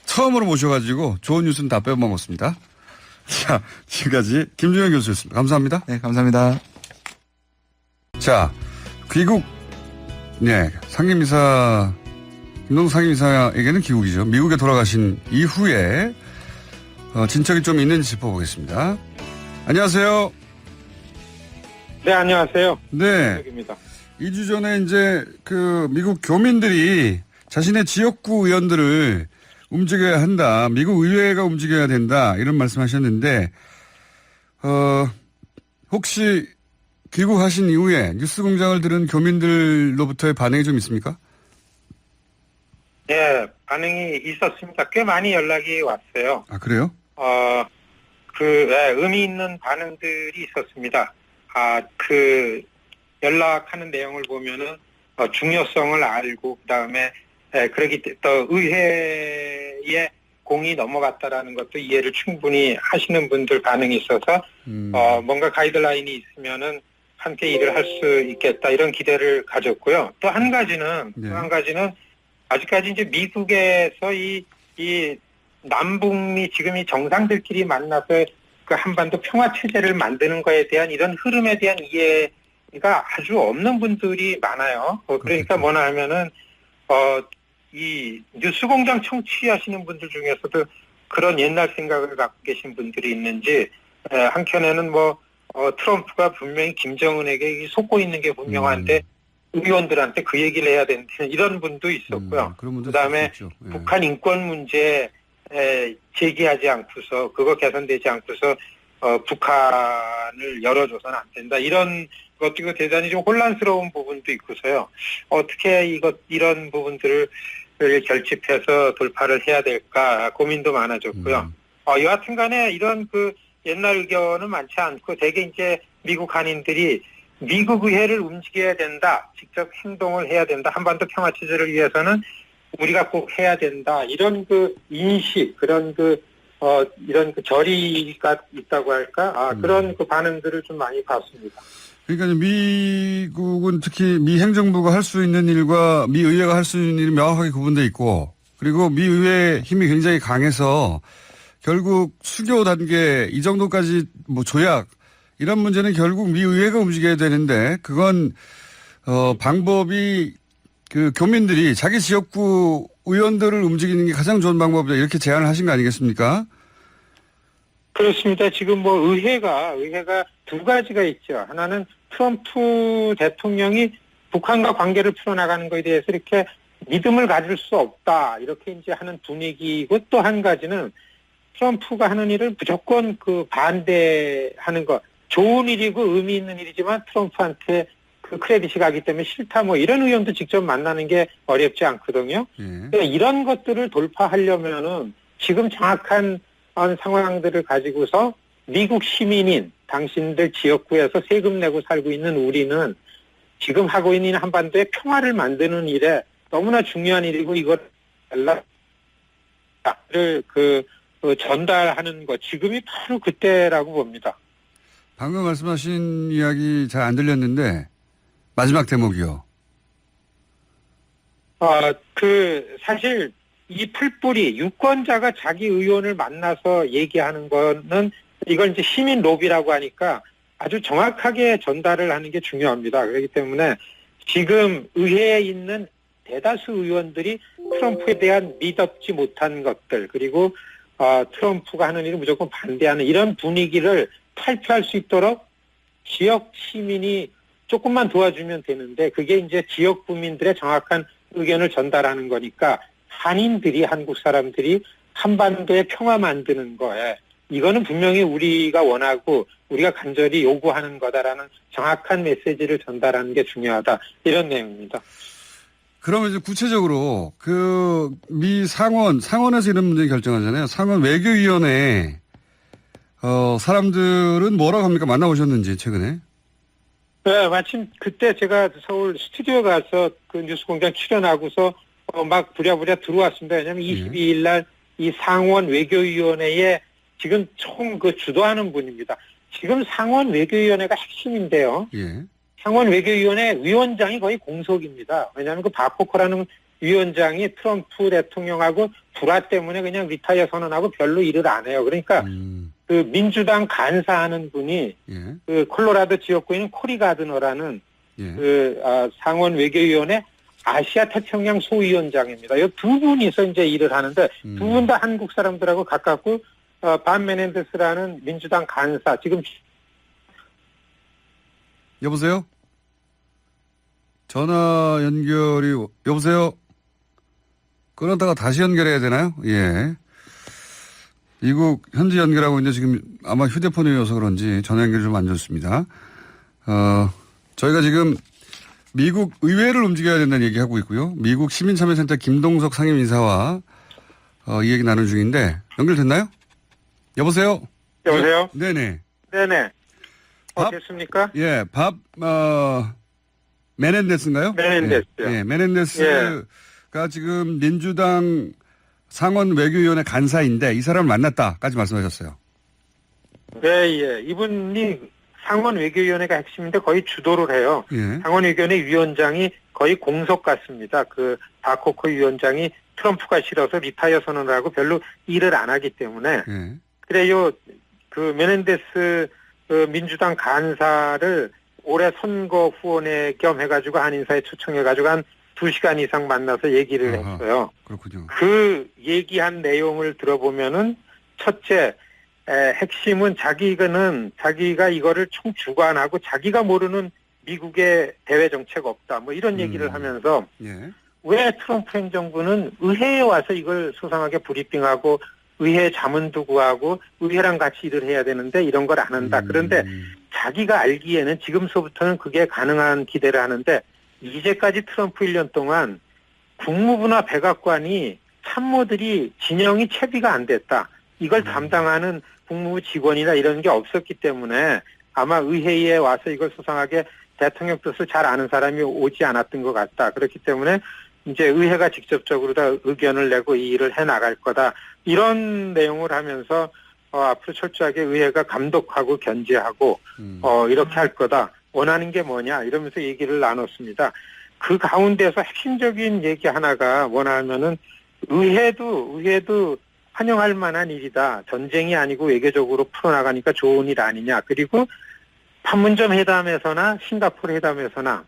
처음으로 모셔가지고 좋은 뉴스는 다 빼먹었습니다. 자, 지금까지 김준영 교수였습니다. 감사합니다. 네, 감사합니다. 자, 귀국, 네, 상임이사, 김동석 상임이사에게는 귀국이죠. 미국에 돌아가신 이후에, 진척이 좀 있는지 짚어보겠습니다. 안녕하세요. 네, 안녕하세요. 네. 입니다. 2주 전에 이제 그 미국 교민들이 자신의 지역구 의원들을 움직여야 한다. 미국 의회가 움직여야 된다. 이런 말씀하셨는데, 혹시 귀국하신 이후에 뉴스 공장을 들은 교민들로부터의 반응이 좀 있습니까? 예, 반응이 있었습니다. 꽤 많이 연락이 왔어요. 아, 그래요? 의미 있는 반응들이 있었습니다. 연락하는 내용을 보면은, 중요성을 알고, 그 다음에, 또 의회에 공이 넘어갔다라는 것도 이해를 충분히 하시는 분들 반응이 있어서, 뭔가 가이드라인이 있으면은 함께 일을 할 수 있겠다, 이런 기대를 가졌고요. 또 한 가지는, 아직까지 이제 미국에서 이 남북미 지금 이 정상들끼리 만나서 그 한반도 평화체제를 만드는 거에 대한 이런 흐름에 대한 이해가 아주 없는 분들이 많아요. 그러니까 뭐나 하면은, 이 뉴스공장 청취하시는 분들 중에서도 그런 옛날 생각을 갖고 계신 분들이 있는지, 한켠에는 트럼프가 분명히 김정은에게 속고 있는 게 분명한데, 의원들한테 그 얘기를 해야 되는 이런 분도 있었고요. 그다음에 북한 인권 문제 제기하지 않고서 그거 개선되지 않고서 북한을 열어줘서는 안 된다. 이런 것도 대단히 좀 혼란스러운 부분도 있고서요. 어떻게 이런 부분들을 결집해서 돌파를 해야 될까 고민도 많아졌고요. 여하튼 간에 이런 그 옛날 의견은 많지 않고 대개 이제 미국 한인들이 미국 의회를 움직여야 된다. 직접 행동을 해야 된다. 한반도 평화체제를 위해서는 우리가 꼭 해야 된다. 이런 그 인식, 이런 그 결의가 있다고 할까? 그런 그 반응들을 좀 많이 봤습니다. 그러니까 미국은 특히 미 행정부가 할 수 있는 일과 미 의회가 할 수 있는 일이 명확하게 구분되어 있고, 그리고 미 의회 힘이 굉장히 강해서 결국 수교 단계 이 정도까지 조약 이런 문제는 결국 미 의회가 움직여야 되는데, 그건 방법이 그 교민들이 자기 지역구 의원들을 움직이는 게 가장 좋은 방법이다, 이렇게 제안을 하신 거 아니겠습니까? 그렇습니다. 지금 의회가 두 가지가 있죠. 하나는 트럼프 대통령이 북한과 관계를 풀어나가는 것에 대해서 이렇게 믿음을 가질 수 없다, 이렇게 이제 하는 분위기고, 또 한 가지는 트럼프가 하는 일을 무조건 반대하는 것. 좋은 일이고 의미 있는 일이지만 트럼프한테 그 크레딧이 가기 때문에 싫다 뭐 이런 의원도 직접 만나는 게 어렵지 않거든요. 그러니까 이런 것들을 돌파하려면은 지금 정확한 상황들을 가지고서 미국 시민인 당신들 지역구에서 세금 내고 살고 있는 우리는 지금 하고 있는 한반도의 평화를 만드는 일에 너무나 중요한 일이고 이걸 전달하는 것 지금이 바로 그때라고 봅니다. 방금 말씀하신 이야기 잘 안 들렸는데 마지막 대목이요. 사실 이 풀뿌리 유권자가 자기 의원을 만나서 얘기하는 거는 이걸 이제 시민 로비라고 하니까 아주 정확하게 전달을 하는 게 중요합니다. 그렇기 때문에 지금 의회에 있는 대다수 의원들이 트럼프에 대한 믿었지 못한 것들 그리고 트럼프가 하는 일을 무조건 반대하는 이런 분위기를 탈피할 수 있도록 지역 시민이 조금만 도와주면 되는데 그게 이제 지역 국민들의 정확한 의견을 전달하는 거니까 한국 사람들이 한반도의 평화 만드는 거에 이거는 분명히 우리가 원하고 우리가 간절히 요구하는 거다라는 정확한 메시지를 전달하는 게 중요하다. 이런 내용입니다. 그러면 이제 구체적으로 그 미 상원에서 이런 문제 결정하잖아요. 상원 외교위원회 사람들은 뭐라고 합니까? 만나보셨는지 최근에? 네, 마침 그때 제가 서울 스튜디오 가서 그 뉴스공장 출연하고서 막 부랴부랴 들어왔습니다. 왜냐하면 22일 날 이 상원 외교위원회에 지금 총 그 주도하는 분입니다. 지금 상원 외교위원회가 핵심인데요. 예. 상원 외교위원회 위원장이 거의 공석입니다. 왜냐하면 그 바코커라는 위원장이 트럼프 대통령하고 불화 때문에 그냥 리타이어 선언하고 별로 일을 안 해요. 그러니까 그 민주당 간사하는 분이 예. 그 콜로라도 지역구에 있는 코리 가드너라는 예. 상원 외교위원회 아시아 태평양 소위원장입니다. 이 두 분이서 이제 일을 하는데 두 분 다 한국 사람들하고 가깝고 반 메넨데스라는 민주당 간사 지금 여보세요? 전화 연결이 여보세요? 끊었다가 다시 연결해야 되나요? 예. 미국 현지 연결하고 있는데 지금 아마 휴대폰이어서 그런지 전화 연결이 좀 안 좋습니다. 저희가 지금 미국 의회를 움직여야 된다는 얘기하고 있고요. 미국 시민참여센터 김동석 상임인사와 이 얘기 나눈 중인데 연결됐나요? 여보세요? 여보세요? 네네. 네네. 됐습니까? 예, 메넨데스인가요? 메넨데스요. 예, 메넨데스가 지금 민주당 상원 외교위원회 간사인데 이 사람을 만났다까지 말씀하셨어요. 네, 예. 이분이 상원 외교위원회가 핵심인데 거의 주도를 해요. 예. 상원 외교위원회 위원장이 거의 공석 같습니다. 그 바코커 위원장이 트럼프가 싫어서 리타이어 선언을 하고 별로 일을 안 하기 때문에 예. 그래요. 그 메넨데스 그 민주당 간사를 올해 선거 후원회 겸 해가지고 한인사에 초청해가지고 한 2시간 이상 만나서 얘기를 했어요. 그렇군요. 그 얘기한 내용을 들어보면은 첫째, 핵심은 자기가 이거를 총 주관하고 자기가 모르는 미국의 대외 정책 없다. 뭐 이런 얘기를 하면서 예. 왜 트럼프 행정부는 의회에 와서 이걸 소상하게 브리핑하고 의회 자문도 구하고 의회랑 같이 일을 해야 되는데 이런 걸 안 한다. 그런데 자기가 알기에는 지금서부터는 그게 가능한 기대를 하는데 이제까지 트럼프 1년 동안 국무부나 백악관이 참모들이 진영이 채비가 안 됐다. 이걸 담당하는 국무부 직원이나 이런 게 없었기 때문에 아마 의회에 와서 이걸 소상하게 대통령 뜻을 잘 아는 사람이 오지 않았던 것 같다. 그렇기 때문에 이제 의회가 직접적으로 다 의견을 내고 이 일을 해 나갈 거다. 이런 내용을 하면서 앞으로 철저하게 의회가 감독하고 견제하고 이렇게 할 거다. 원하는 게 뭐냐 이러면서 얘기를 나눴습니다. 그 가운데서 핵심적인 얘기 하나가 뭐냐면은 의회도 환영할 만한 일이다. 전쟁이 아니고 외교적으로 풀어나가니까 좋은 일 아니냐. 그리고 판문점 회담에서나 싱가포르 회담에서나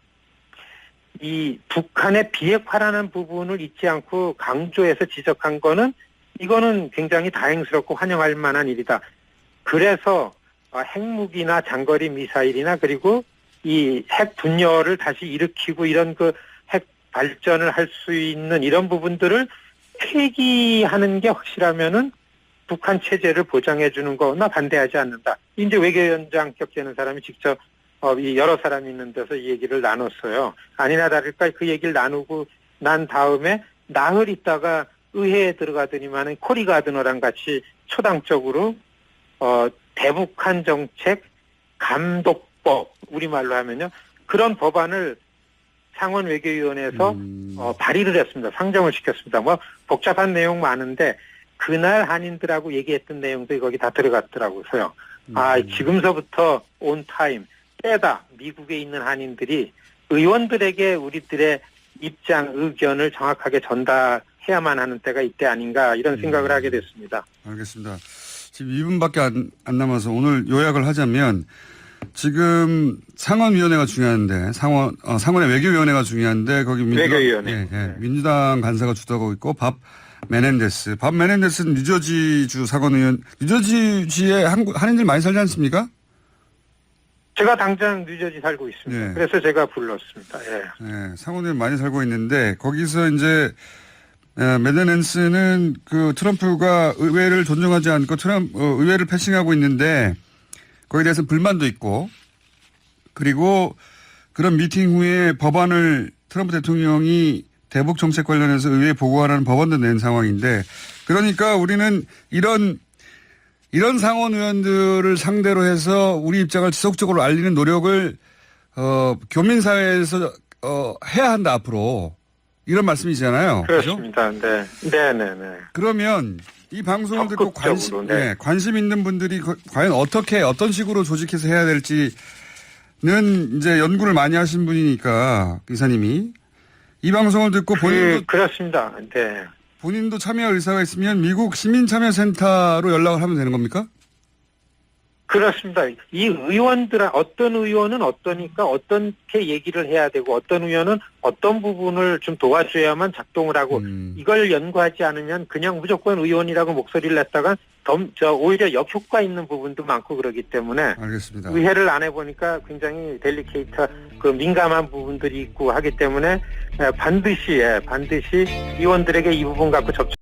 이 북한의 비핵화라는 부분을 잊지 않고 강조해서 지적한 거는 이거는 굉장히 다행스럽고 환영할 만한 일이다. 그래서 핵무기나 장거리 미사일이나 그리고 이 핵 분열을 다시 일으키고 이런 그 핵 발전을 할 수 있는 이런 부분들을 폐기하는 게 확실하면은 북한 체제를 보장해 주는 거 나 반대하지 않는다. 이제 외교위원장격 되는 사람이 직접 이 여러 사람이 있는 데서 이 얘기를 나눴어요. 아니나 다를까 그 얘기를 나누고 난 다음에 나흘 있다가 의회에 들어가더니만 코리 가드너랑 같이 초당적으로 대북한 정책 감독법 우리말로 하면요. 그런 법안을 상원 외교위원회에서 발의를 했습니다. 상정을 시켰습니다. 뭐 복잡한 내용 많은데 그날 한인들하고 얘기했던 내용도 거기 다 들어갔더라고요. 지금서부터 온 타임 때다. 미국에 있는 한인들이 의원들에게 우리들의 입장, 의견을 정확하게 전달해야만 하는 때가 이때 아닌가 이런 생각을 하게 됐습니다. 알겠습니다. 지금 2분밖에 안 남아서 오늘 요약을 하자면 지금 상원위원회가 중요한데 상원의 외교위원회가 중요한데 거기 외교위원회. 민주당 간사가 주도하고 있고 밥 메넨데스는 뉴저지주 상원의원. 뉴저지주에 한인들 많이 살지 않습니까? 제가 당장 뉴저지 살고 있습니다. 네. 그래서 제가 불렀습니다. 예. 네, 상원의원 많이 살고 있는데 거기서 이제 메넨데스는 그 트럼프가 의회를 존중하지 않고 의회를 패싱하고 있는데 거기에 대해서 불만도 있고 그리고 그런 미팅 후에 법안을 트럼프 대통령이 대북 정책 관련해서 의회에 보고하라는 법안도 낸 상황인데 그러니까 우리는 이런 상원 의원들을 상대로 해서 우리 입장을 지속적으로 알리는 노력을 교민사회에서 해야 한다 앞으로 이런 말씀이잖아요. 그렇습니다. 그렇죠? 네. 그러면 이 방송을 듣고 적극적으로, 관심 있는 분들이 과연 어떤 식으로 조직해서 해야 될지는 이제 연구를 많이 하신 분이니까 이사님이 이 방송을 듣고 그렇습니다. 네. 본인도 참여 의사가 있으면 미국 시민참여센터로 연락을 하면 되는 겁니까? 그렇습니다. 이 의원들은 어떤 의원은 어떠니까 어떻게 얘기를 해야 되고 어떤 의원은 어떤 부분을 좀 도와줘야만 작동을 하고 이걸 연구하지 않으면 그냥 무조건 의원이라고 목소리를 냈다가 오히려 역효과 있는 부분도 많고 그러기 때문에 알겠습니다. 의회를 안 해보니까 굉장히 그 민감한 부분들이 있고 하기 때문에 반드시 의원들에게 이 부분 갖고 접촉